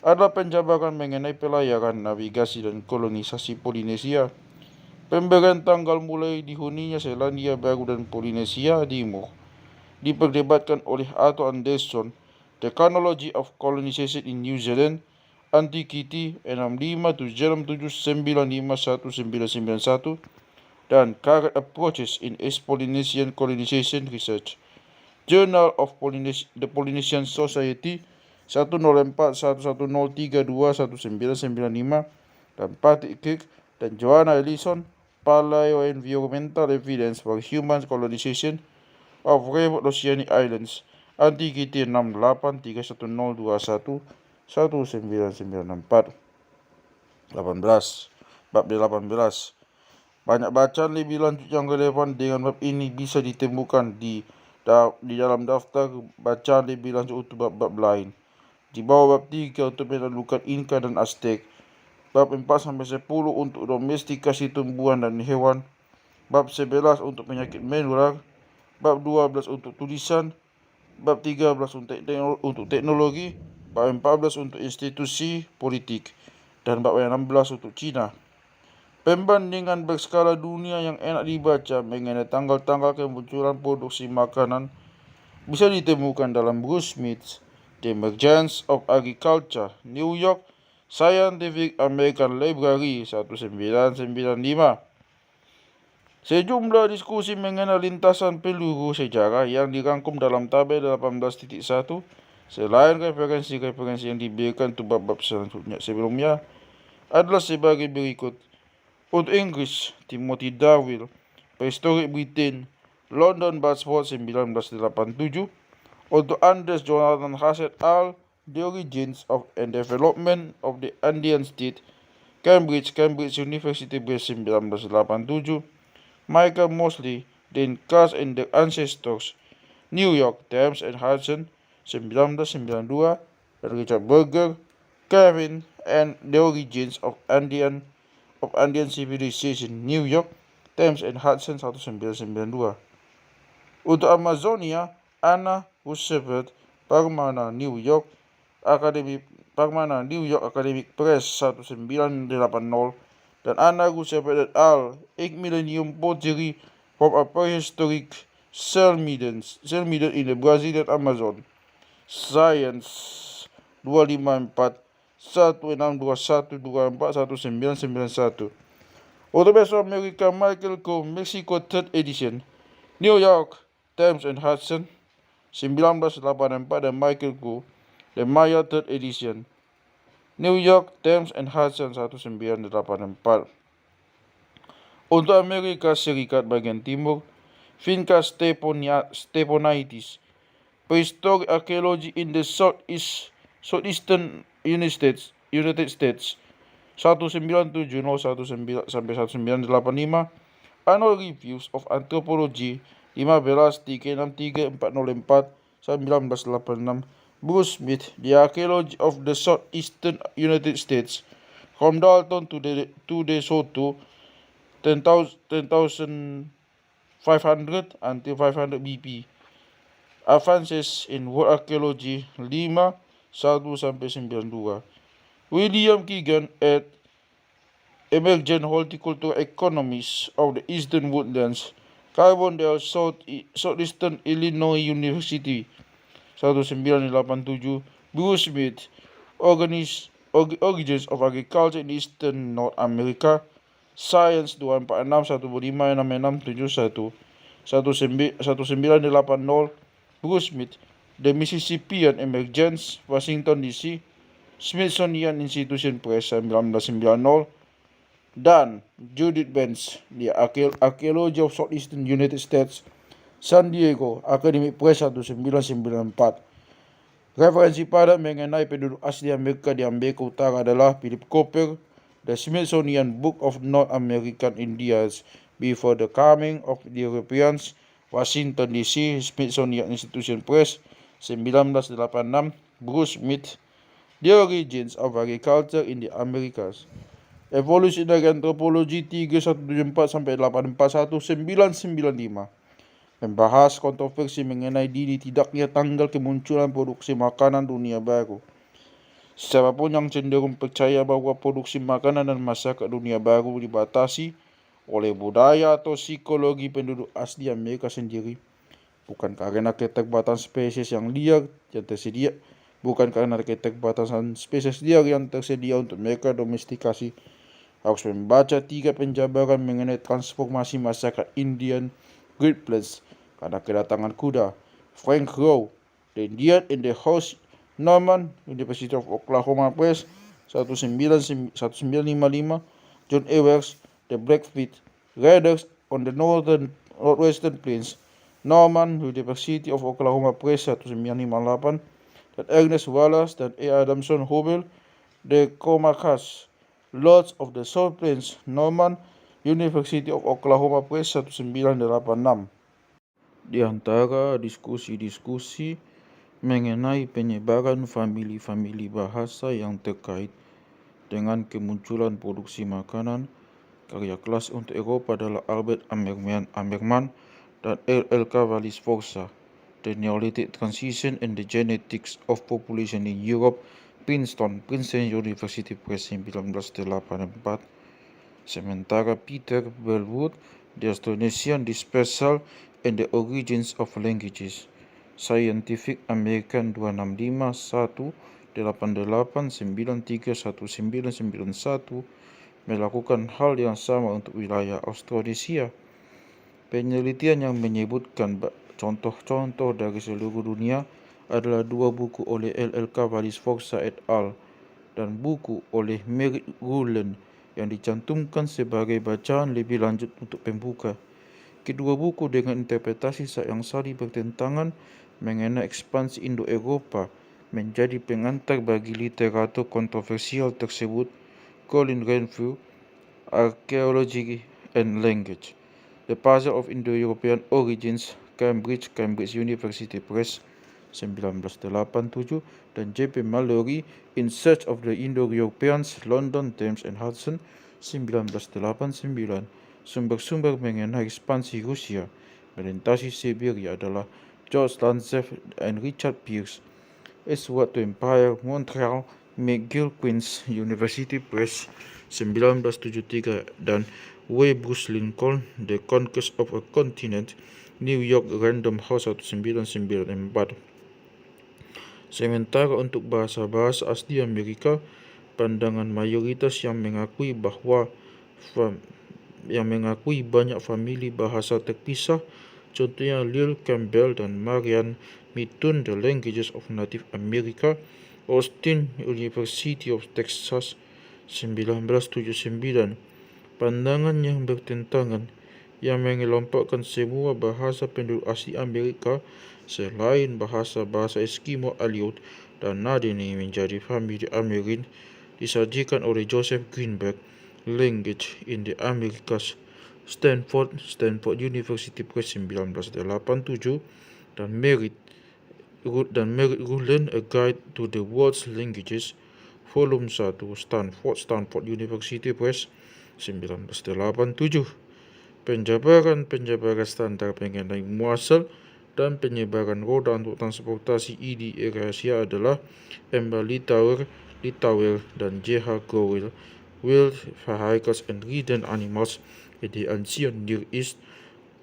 adalah penjabaran mengenai pelayaran, navigasi, dan kolonisasi Polinesia. Pemberian tanggal mulai dihuninya Selandia Baru dan Polinesia Timur diperdebatkan oleh Arthur Anderson, The Chronology of Colonization in New Zealand, Antiquity 65-779-1991, dan Current Approaches in East Polynesian Colonization Research, Journal of the Polynesian Society 104-1103-1995, dan Patrick Kirk dan Joanna Ellison, Paleo-Environmental Evidence for Human Colonization of Remote Oceanic Islands, Antiquity 68-31021-1994. 18. Bab 18. Banyak bacaan lebih lanjut yang relevan dengan bab ini bisa ditemukan di dalam daftar bacaan lebih lanjut untuk bab-bab lain. Di bawah bab 3 untuk penaklukan Inka dan Aztec, bab 4-10 untuk domestikasi tumbuhan dan hewan, bab 11 untuk penyakit menular, bab 12 untuk tulisan, bab 13 untuk teknologi, bab 14 untuk institusi politik, dan bab 16 untuk Cina. Pembandingan berskala dunia yang enak dibaca mengenai tanggal-tanggal kemunculan produksi makanan bisa ditemukan dalam Bruce Smith, The Emergence of Agriculture, New York, Scientific American Library 1995. Sejumlah diskusi mengenai lintasan peluru sejarah yang dirangkum dalam tabel 18.1 selain referensi-referensi yang diberikan untuk bab-bab sebelumnya adalah sebagai berikut. Untuk Inggris, Timothy Darwin, Prehistoric Britain, London Basford 1987. Untuk Anders Jonathan Hassett al. The Origins of and Development of the Andean State, Cambridge University Press 1987. Michael Mosley, The Incas and Their Ancestors, New York, Thames and Hudson 1992. Dan Richard Berger, Kevin and the Origins of Andean Civilization, New York, Thames and Hudson 1992. Untuk Amazonia, Anna Roosevelt, Parmana, New York, Academic Press 1980. Dan Anna Roosevelt et al. Eight Millennium Pottery from a Prehistoric Cell Maiden in the Brazilian Amazon, Science 254 1621 24 1991. Untuk Mesoamerica, Michael Coe, Mexico 3rd edition, New York, Thames and Hudson 1984. Dan Michael Coe, The Maya 3rd edition, New York, Thames and Hudson 1984. Untuk Amerika Serikat bagian timur, Fincas Steponaitis, Prehistoric Archaeology in the Southeastern United States 1970 sampai 1985. Annual Reviews of Anthropology 15 363 404 1986. Bruce Smith, The Archaeology of the Southeastern United States, from Dalton to De Soto 10,500 until 500 BP. Advances in World Archaeology 5 1 sampai 92. William Keegan et Emergent Horticultural Economies of the Eastern Woodlands, Carbondale, Southeastern Illinois University 1987. Bruce Smith, Origins of Agriculture in Eastern North America, Science 246 156671. 1980. Bruce Smith, The Mississippian Emergence, Washington DC, Smithsonian Institution Press 1990. Dan Judith Benz, The Archaeology of Southeastern United States, San Diego Academic Press 1994. Referensi padat mengenai penduduk asli Amerika di Amerika Utara adalah Philip Cooper, The Smithsonian Book of North American Indians Before the Coming of the Europeans, Washington DC, Smithsonian Institution Press 1986. Bruce Smith, The Origins of Agriculture in the Americas, Evolution dari Antropologi 3174 sampai 841 995. Membahas kontroversi mengenai dini tidaknya tanggal kemunculan produksi makanan dunia baru. Siapapun yang cenderung percaya bahwa produksi makanan dan masyarakat dunia baru dibatasi oleh budaya atau psikologi penduduk asli Amerika sendiri, bukan karena keterbatasan spesies yang liar yang tersedia, untuk mereka domestikasi, harus membaca 3 penjabaran mengenai transformasi masyarakat Indian Great Plains karena kedatangan kuda, Frank Rowe, The Indian in the House, Norman, University of Oklahoma Press 1955. John Ewers, The Blackfeet Raiders on the Northwestern Plains, Norman, University of Oklahoma Press 1958. Dan Ernest Wallace dan A. Adamson Hobel, The Comacas Lords of the South Plains, Norman, University of Oklahoma Press 1986. Di antara diskusi-diskusi mengenai penyebaran famili-famili bahasa yang terkait dengan kemunculan produksi makanan, karya kelas untuk Eropa adalah Albert Ammerman dan L. Cavalli Sforza, The Neolithic Transition and the Genetics of Population in Europe, Princeton University Press 1984. Sementara Peter Bellwood, The Astonishing Dispersal and the Origins of Languages, Scientific American 265-188-931-1991 melakukan hal yang sama untuk wilayah Australasia. Penelitian yang menyebutkan contoh-contoh dari seluruh dunia adalah 2 buku oleh L. Cavallis Forza et al. Dan buku oleh Merritt Rowland yang dicantumkan sebagai bacaan lebih lanjut untuk pembuka. Kedua buku dengan interpretasi yang saling bertentangan mengenai ekspansi Indo-Eropa menjadi pengantar bagi literatur kontroversial tersebut. Colin Renfrew, Archaeology and Language, The Puzzle of Indo-European Origins, Cambridge University Press, 1987, dan J.P. Mallory, In Search of the Indo-Europeans, London, Thames and Hudson, 1989. Sumber-sumber mengenai ekspansi Rusia melintasi Siberia adalah George Lantzev dan Richard Pierce. Sword to Empire, Montreal, McGill Queen's University Press, 1973, dan W. Bruce Lincoln, The Conquest of a Continent, New York Random House 1994. Sementara untuk bahasa-bahasa asli Amerika, pandangan mayoritas yang mengakui banyak famili bahasa terpisah, contohnya Lil Campbell dan Marian Mitun, The Languages of Native America, Austin, University of Texas, 1979. Pandangan yang bertentangan yang mengelompokkan semua bahasa penduduk asli Amerika selain bahasa-bahasa Eskimo Aleut dan Nadini menjadi famili Amerind, disajikan oleh Joseph Greenberg, Language in the Americas, Stanford University Press, 1987, dan Merritt Rowland, A Guide to the World's Languages, Volume 1, Stanford University Press, 1987. Penjabaran standar mengenai muasal dan penyebaran roda untuk transportasi di Eurasia adalah Emma Littauer dan J.H. Gowell, Wild Vehicles and Ridden Animals in the Ancient Near East,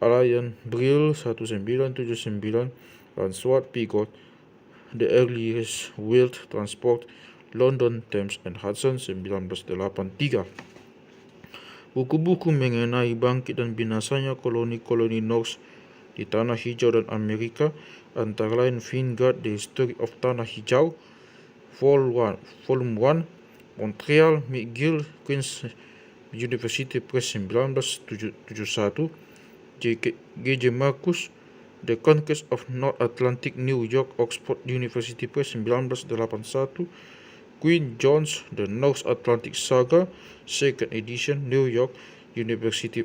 Alain Brill, 1979, dan Swart Pigot, The Earliest Wild Transport, London, Thames and Hudson, 1983. Buku-buku mengenai bangkit dan binasanya koloni-koloni Norse di Tanah Hijau dan Amerika, antara lain Fingard, The History of Tanah Hijau, Volume 1, Montreal, McGill Queen's University Press, 1971, G.J. Marcus, The Conquest of North Atlantic, New York, Oxford University Press, 1981, Queen Jones, The North Atlantic Saga, 2nd edition, New York,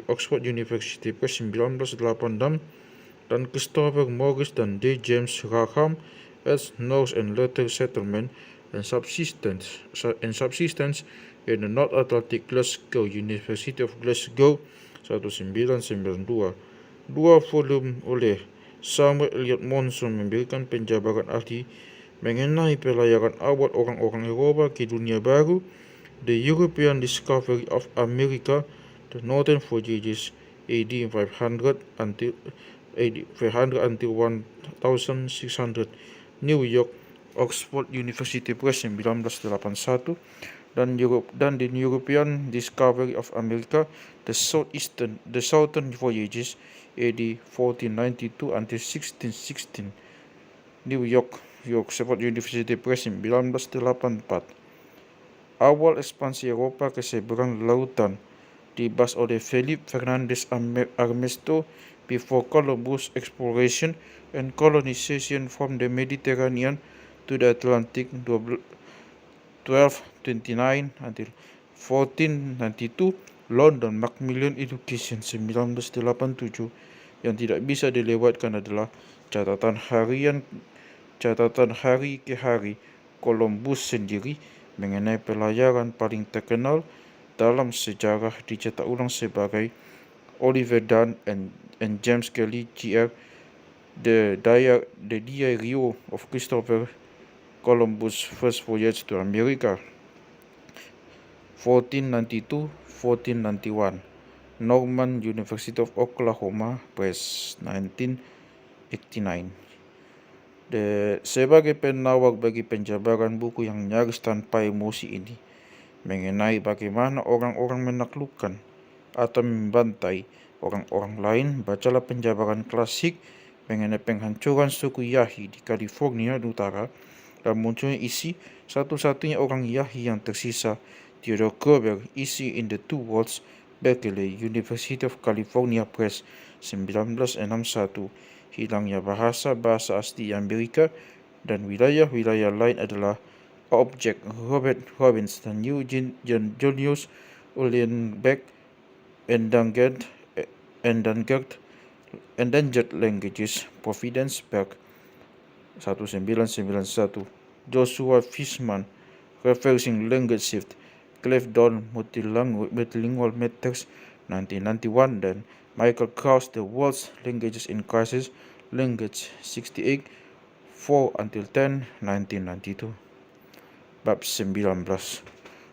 Oxford University Press, 1986, dan Christopher Morris dan D. James Rackham, as North and Later Settlement and Subsistence in the North Atlantic, Glasgow, University of Glasgow, 1992. 2 volume oleh Samuel Eliot Monson memberikan penjabaran ahli mengenai pelayaran awal orang-orang Eropa ke dunia baru, The European Discovery of America, The Northern Voyages, AD 500 until 1600, New York, Oxford University Press, 1981, dan The European Discovery of America, The Southern Voyages, AD 1492 until 1616, New York, Oxford University Press, 1984. Awal ekspansi Eropa ke seberang lautan dibahas oleh Felipe Fernandez Armesto, Before Columbus Exploration and Colonization from the Mediterranean to the Atlantic, 1229 until 1492, London, Macmillan Education, 1987. Yang tidak bisa dilewatkan adalah catatan hari ke hari Columbus sendiri mengenai pelayaran paling terkenal dalam sejarah dicetak ulang sebagai Oliver Dunn and James Kelly, Jr., The Diary of Christopher Columbus' First Voyage to America. 1492-1491. Norman University of Oklahoma Press, 1989. Sebagai penawar bagi penjabaran buku yang nyaris tanpa emosi ini, mengenai bagaimana orang-orang menaklukkan atau membantai orang-orang lain, bacalah penjabaran klasik mengenai penghancuran suku Yahi di California Utara dan munculnya isi satu-satunya orang Yahi yang tersisa, Theodore Grover, isi In the Two Worlds, Berkeley, University of California Press, 1961. Hilangnya bahasa-bahasa asli Amerika dan wilayah-wilayah lain adalah objek Robert Robbins dan Eugene Julius Uhlenbeck, Endangered Languages, Providence-Berg, 1991. Joshua Fishman, Reversing Language Shift, Cliff Down, Multilingual Matters, 1991. Dan Michael Krauss, The World's Languages in Crisis, Language 68, 4-10, 1992. Bab 19.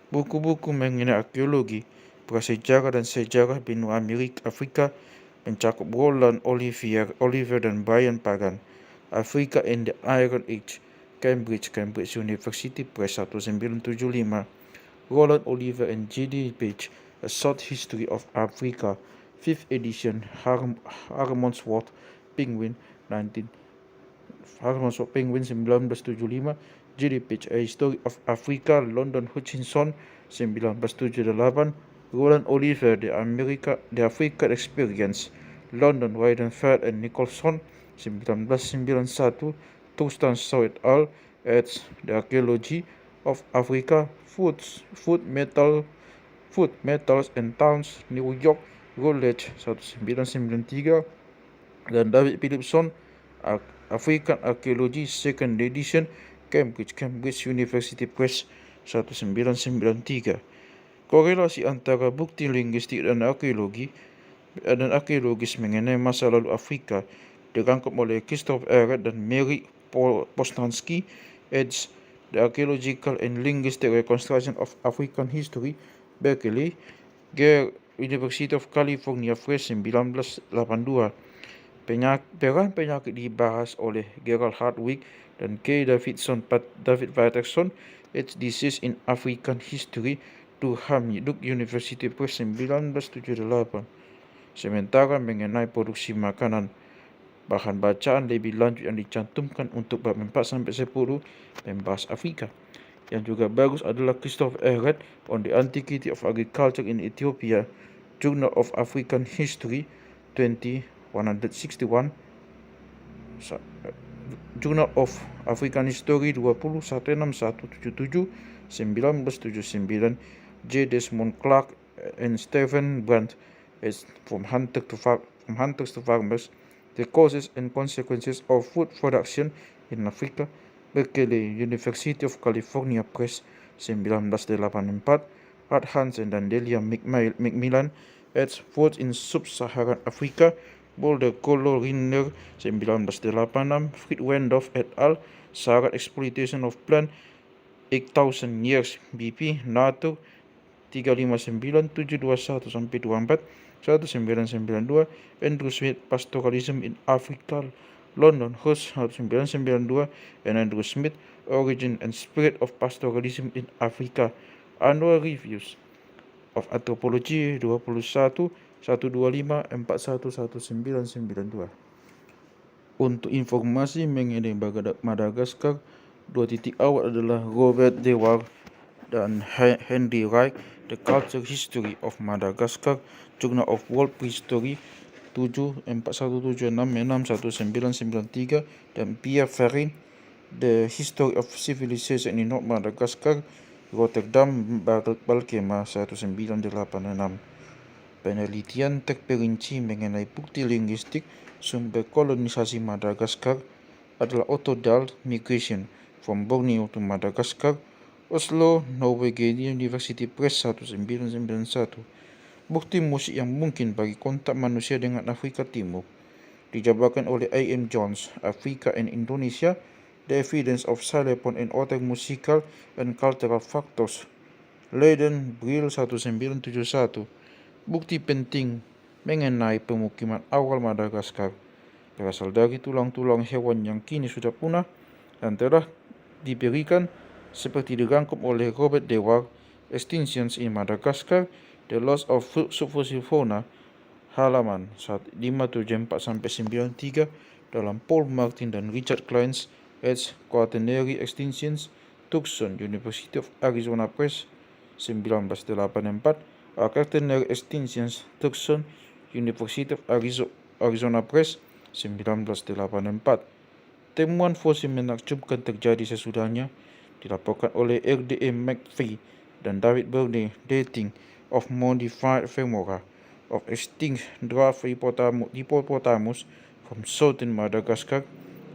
Buku-buku mengenai arkeologi, prasejarah dan sejarah benua Afrika mencakup Roland Oliver dan Brian Pagan, Africa in the Iron Age, Cambridge University Press, 1975. Roland Oliver and J.D. Page, A Short History of Africa, 5th edition, Harmonsworth Penguin, 1975. J.D. Page, A History of Africa, London Hutchinson, 1978. Roland Oliver, The African Experience, London Weidenfeld and Nicholson, 1991. Thurston Shaw et al. Eds. The Archaeology of Africa, Food, Metals and Towns, New York, Routledge, 1993. Dan David Philipson, African Archaeology, 2nd edition, Cambridge University Press, 1993. Korelasi antara bukti linguistik dan arkeologis mengenai masa lalu Afrika dirangkum oleh Christopher Ehret dan Mary Poznansky, eds. The Archaeological and Linguistic Reconstruction of African History, Berkeley, University of California Press, 1982. Peran penyakit dibahas oleh Gerald Hardwick dan K. David Patterson, Its Disease in African History, Durham, Duke University Press, 1978. Sementara mengenai produksi makanan, bahan bacaan lebih lanjut yang dicantumkan untuk bab 4-10 membahas Afrika. Yang juga bagus adalah Christopher Ehret on the Antiquity of Agriculture in Ethiopia, Journal of African History, 161. Journal of African History, 20-16177, 1979. J. Desmond Clark and Stephen Brandt, From Hunters to Farmers, The Causes and Consequences of Food Production in Africa, Berkeley, University of California Press, 1984. Art Hansen dan Delia Macmillan, eds. Food in Sub-Saharan Africa, Boulder, Colorado, 1986. Fred Wendorf et al. Saharan Exploitation of Plant, 8,000 Years BP, NATO, 359-721-24, 1992. Andrew Smith, Pastoralism in Africa, London, Hus, 1992. And Andrew Smith, Origin and Spirit of Pastoralism in Africa, Annual Reviews of Anthropology, 21-125-411-1992. Untuk informasi mengenai Madagaskar, 2 titik awal adalah Robert Dewar dan Henry Wright, The Cultural History of Madagascar, Journal of World Prehistory, 7-4176-1993. Dan Pierre Ferrin, The History of Civilization in North Madagascar, Rotterdam, Balkema, 1986. Penelitian terperinci mengenai bukti linguistik sumber kolonisasi Madagaskar adalah Otto-Dahl, Migration from Borneo to Madagascar, Oslo, Norwegian University Press, 1991. Bukti musik yang mungkin bagi kontak manusia dengan Afrika Timur dijabarkan oleh A.M. Jones, Africa and Indonesia, The Evidence of Xylophone and Other Musical and Cultural Factors, Leiden, Brill 1971. Bukti penting mengenai pemukiman awal Madagaskar berasal dari tulang-tulang hewan yang kini sudah punah dan telah diberikan seperti dirangkum oleh Robert Dewar, Extinctions in Madagascar, The Loss of Subfossil Fauna, halaman 574-93 dalam Paul Martin dan Richard Klein's eds. Quaternary Extinctions, Tucson, University of Arizona Press, 1984, Quaternary Extinctions, Tucson, University of Arizona Press, 1984. Temuan fosil menakjubkan terjadi sesudahnya, dilaporkan oleh R.D.A. McPhee dan David Burney. Dating of modified femora of extinct dwarf hippopotamus from southern Madagascar,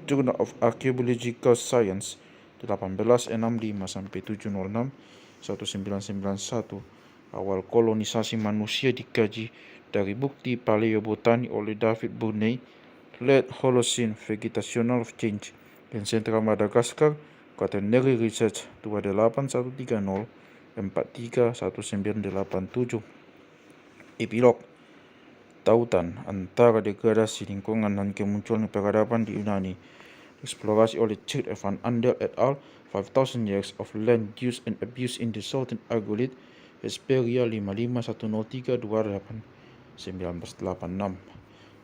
Journal of Archaeological Science, 1865-706, 1991. Awal kolonisasi manusia dikaji dari bukti paleobotani oleh David Burney. Late Holocene Vegetational Change in Central Madagascar, Quaternary Research 28130 431987. Epilog. Tautan antara degradasi lingkungan dan kemunculan peradaban di Yunani. Eksplorasi oleh Chert van Andel et al. 5000 Years of Land Use and Abuse in the Southern Argolid, Hesperia 5510328, 1986.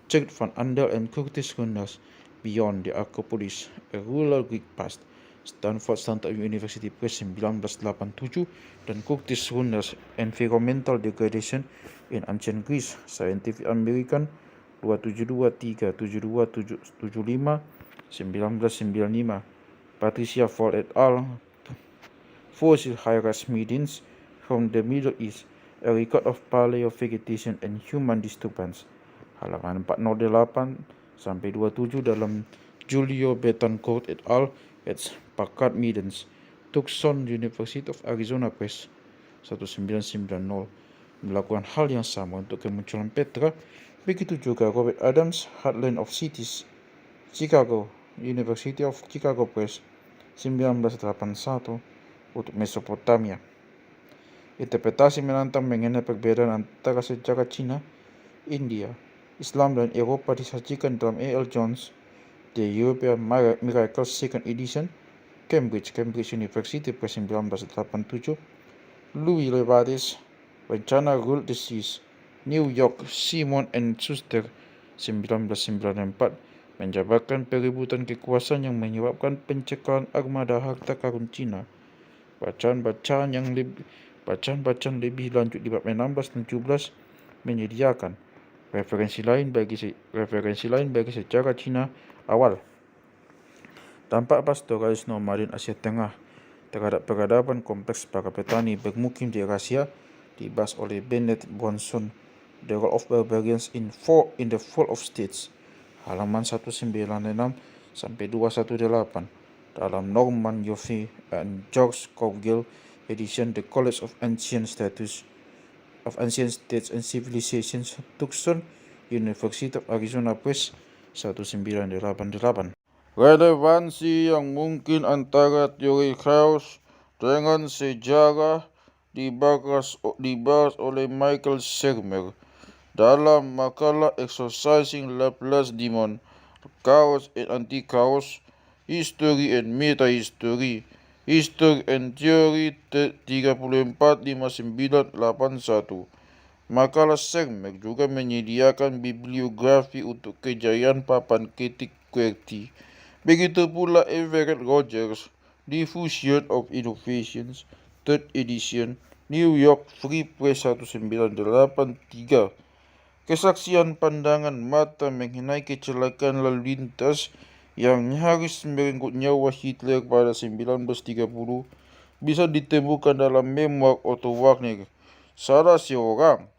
Chert van Andel and Curtis Runders, Beyond the Acropolis, A Rural Greek Past, Stanford University Press, 1987, dan Curtis Runders, Environmental Degradation in Ancient Greece, Scientific American 2723725, 1995. Patricia Fall et al. Fossil Hyraxmidins from the Middle East, A Record of Paleovegetation and Human Disturbance, halaman 408-27 dalam Julio Betancourt et al. eds. Packard Meadens, Tucson, University of Arizona Press, 1990. Melakukan hal yang sama untuk kemunculan Petra. Begitu juga Robert Adams, Heartland of Cities, Chicago, University of Chicago Press, 1981, untuk Mesopotamia. Interpretasi menantang mengenai perbedaan antara sejarah Cina, India, Islam dan Eropa disajikan dalam A.L. Jones, The European Miracles Second Edition, Cambridge University Press, 1987. Louis Levaris, Rencana Rule Disease, New York, Simon and Schuster, 1994, menjabarkan perebutan kekuasaan yang menyebabkan pencekalan armada harta karun Cina. Bacaan-bacaan lebih lanjut di bab 16 dan 17 menyediakan referensi lain bagi sejarah Cina awal. Dampak pastoralis nomaden Asia Tengah terhadap peradaban kompleks para petani bermukim di Eurasia dibahas oleh Bennett Bronson, The Role of Barbarians in the Fall of States, halaman 196-218 dalam Norman Yoffie and George Cowgill edition, The College of Ancient States and Civilizations, Tucson, University of Arizona Press, 1988. Relevansi yang mungkin antara teori chaos dengan sejarah dibahas oleh Michael Sermer dalam makalah Exorcising Laplace Demon, Chaos and Anti-Chaos, History and Meta-History, History and Theory 345981. Makalah Sermer juga menyediakan bibliografi untuk kejayaan papan ketik QWERTY. Begitu pula Everett Rogers, Diffusion of Innovations, 3rd edition, New York Free Press, 1983. Kesaksian pandangan mata mengenai kecelakaan lalu lintas yang nyaris merenggut nyawa Hitler pada 1930 bisa ditemukan dalam memoir Otto Wagner, salah seorang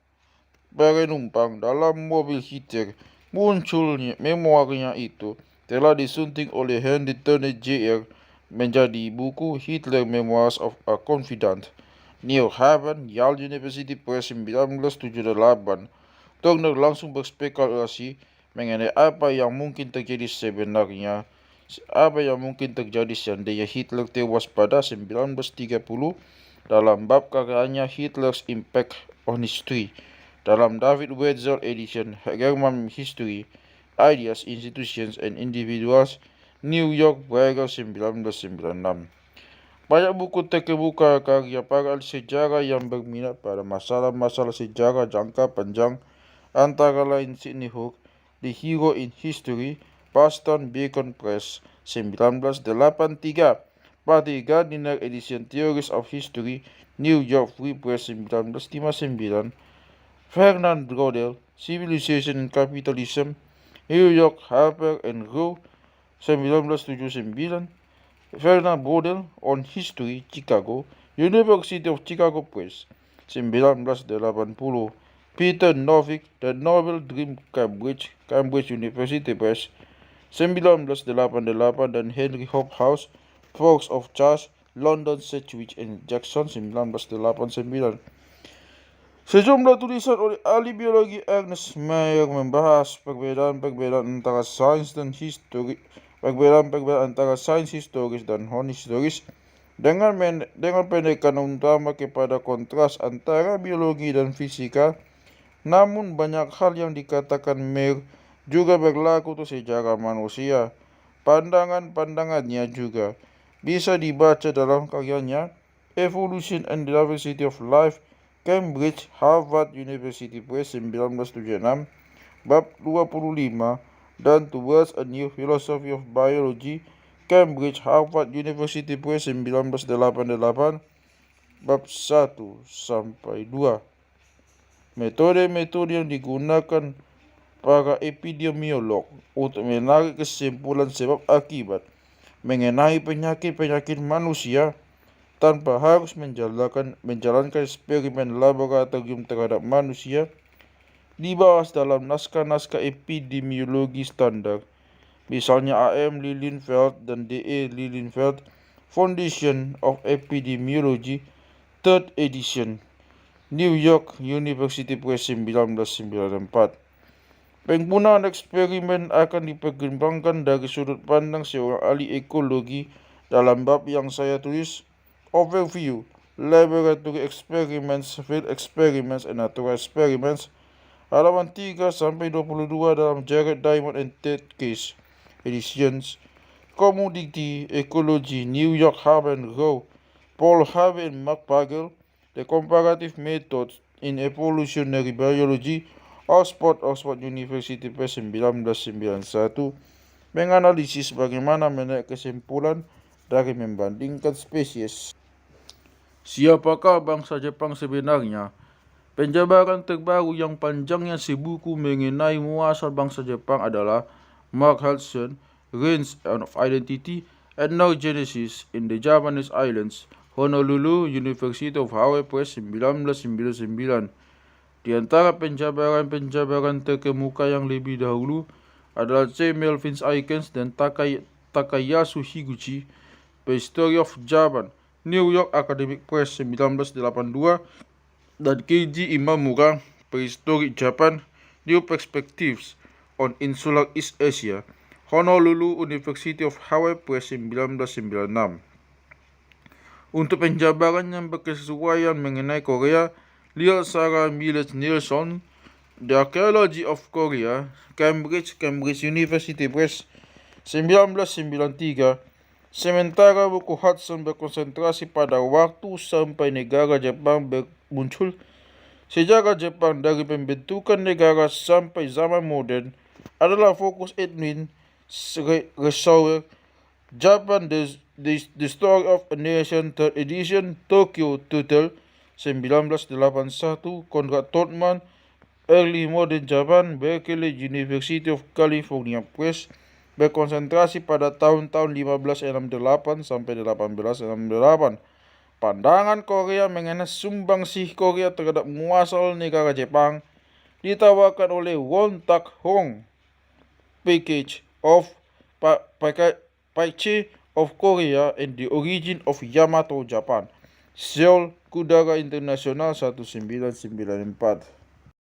penumpang dalam mobil Hitler. Munculnya memoirnya itu telah disunting oleh Henry Turner Jr. menjadi buku Hitler Memoirs of a Confidant, New Haven, Yale University Press, 1978. Turner langsung berspekulasi mengenai apa yang mungkin terjadi sebenarnya, apa yang mungkin terjadi seandainya Hitler tewas pada 1930 dalam bab karyanya Hitler's Impact on History. Dalam David Wetzel Edition, German History, Ideas, Institutions, and Individuals, New York, Braille 1996. Banyak buku terkemuka karya para ahli sejarah yang berminat pada masalah-masalah sejarah jangka panjang, antara lain Sidney Hook, The Hero in History, Boston Beacon Press, 1983, Patty Gardiner Edition Theories of History, New York Free Press, 1959, Fernand Braudel, Civilization and Capitalism, New York Harper and Row, 1979, Fernand Braudel on History, Chicago, University of Chicago Press, 1980, Peter Novick, The Novel Dream, Cambridge University Press, 1988, dan Henry Hobhouse, Forks of Charles, London, Sedgwick and Jackson, 1989. Sejumlah tulisan oleh ahli biologi Ernest Mayr membahas perbedaan-perbedaan antara sains dan historis, dan non-historis dengan pendekan utama kepada kontras antara biologi dan fisika. Namun banyak hal yang dikatakan Mayr juga berlaku untuk sejarah manusia. Pandangannya juga bisa dibaca dalam karyanya Evolution and Diversity of Life, Cambridge Harvard University Press, 1976, bab 25, dan Towards a New Philosophy of Biology, Cambridge Harvard University Press, 1988, bab 1-2. Metode-metode yang digunakan para epidemiolog untuk menarik kesimpulan sebab akibat mengenai penyakit-penyakit manusia tanpa harus menjalankan eksperimen laboratorium terhadap manusia, dibahas dalam naskah-naskah epidemiologi standar. Misalnya A.M. Lilienfeld dan D.E. Lilienfeld, Foundation of Epidemiology, 3rd edition, New York University Press, 1994. Penggunaan eksperimen akan dipertimbangkan dari sudut pandang seorang ahli ekologi dalam bab yang saya tulis, Overview, Laboratory Experiments, Field Experiments, and Natural Experiments, halaman 3-22 dalam Jared Diamond and Ted Case Editions, Commodity Ecology, New York Harper and Row, Paul Harvey and Mark Pagel, The Comparative Methods in Evolutionary Biology, Oxford University Press, 1991, menganalisis bagaimana menarik kesimpulan dari membandingkan spesies. Siapakah bangsa Jepang sebenarnya? Penjabaran terbaru yang panjangnya sebuku mengenai muasal bangsa Jepang adalah Mark Hudson, Reigns of Identity and Neurogenesis in the Japanese Islands, Honolulu, University of Hawaii Press, 1999. Di antara penjabaran terkemuka yang lebih dahulu adalah C. Melvin Aikens dan Takayasu Higuchi, Prehistory of Japan, New York Academic Press, 1982, dan Keiji Imamura, Prehistoric Japan, New Perspectives on Insular East Asia, Honolulu, University of Hawaii Press, 1996. Untuk penjabaran yang berkesesuaian mengenai Korea, lihat Sarah Miles Nielsen, The Archaeology of Korea, Cambridge University Press, 1993. Sementara buku Hudson berkonsentrasi pada waktu sampai negara Jepang muncul, sejarah Jepang dari pembentukan negara sampai zaman modern adalah fokus Edwin Resauer, Japan, The Story of a Nation, 3rd edition, Tokyo Tuttle, 1981, Konrad Todman, Early Modern Japan, Berkeley University of California Press, berkonsentrasi pada tahun-tahun 1568 sampai 1868. Pandangan Korea mengenai sumbangsih Korea terhadap muasal negara Jepang ditawarkan oleh Won Tak Hong, Package of Korea and the Origin of Yamato Japan, Seoul, Kudara Internasional, 1994.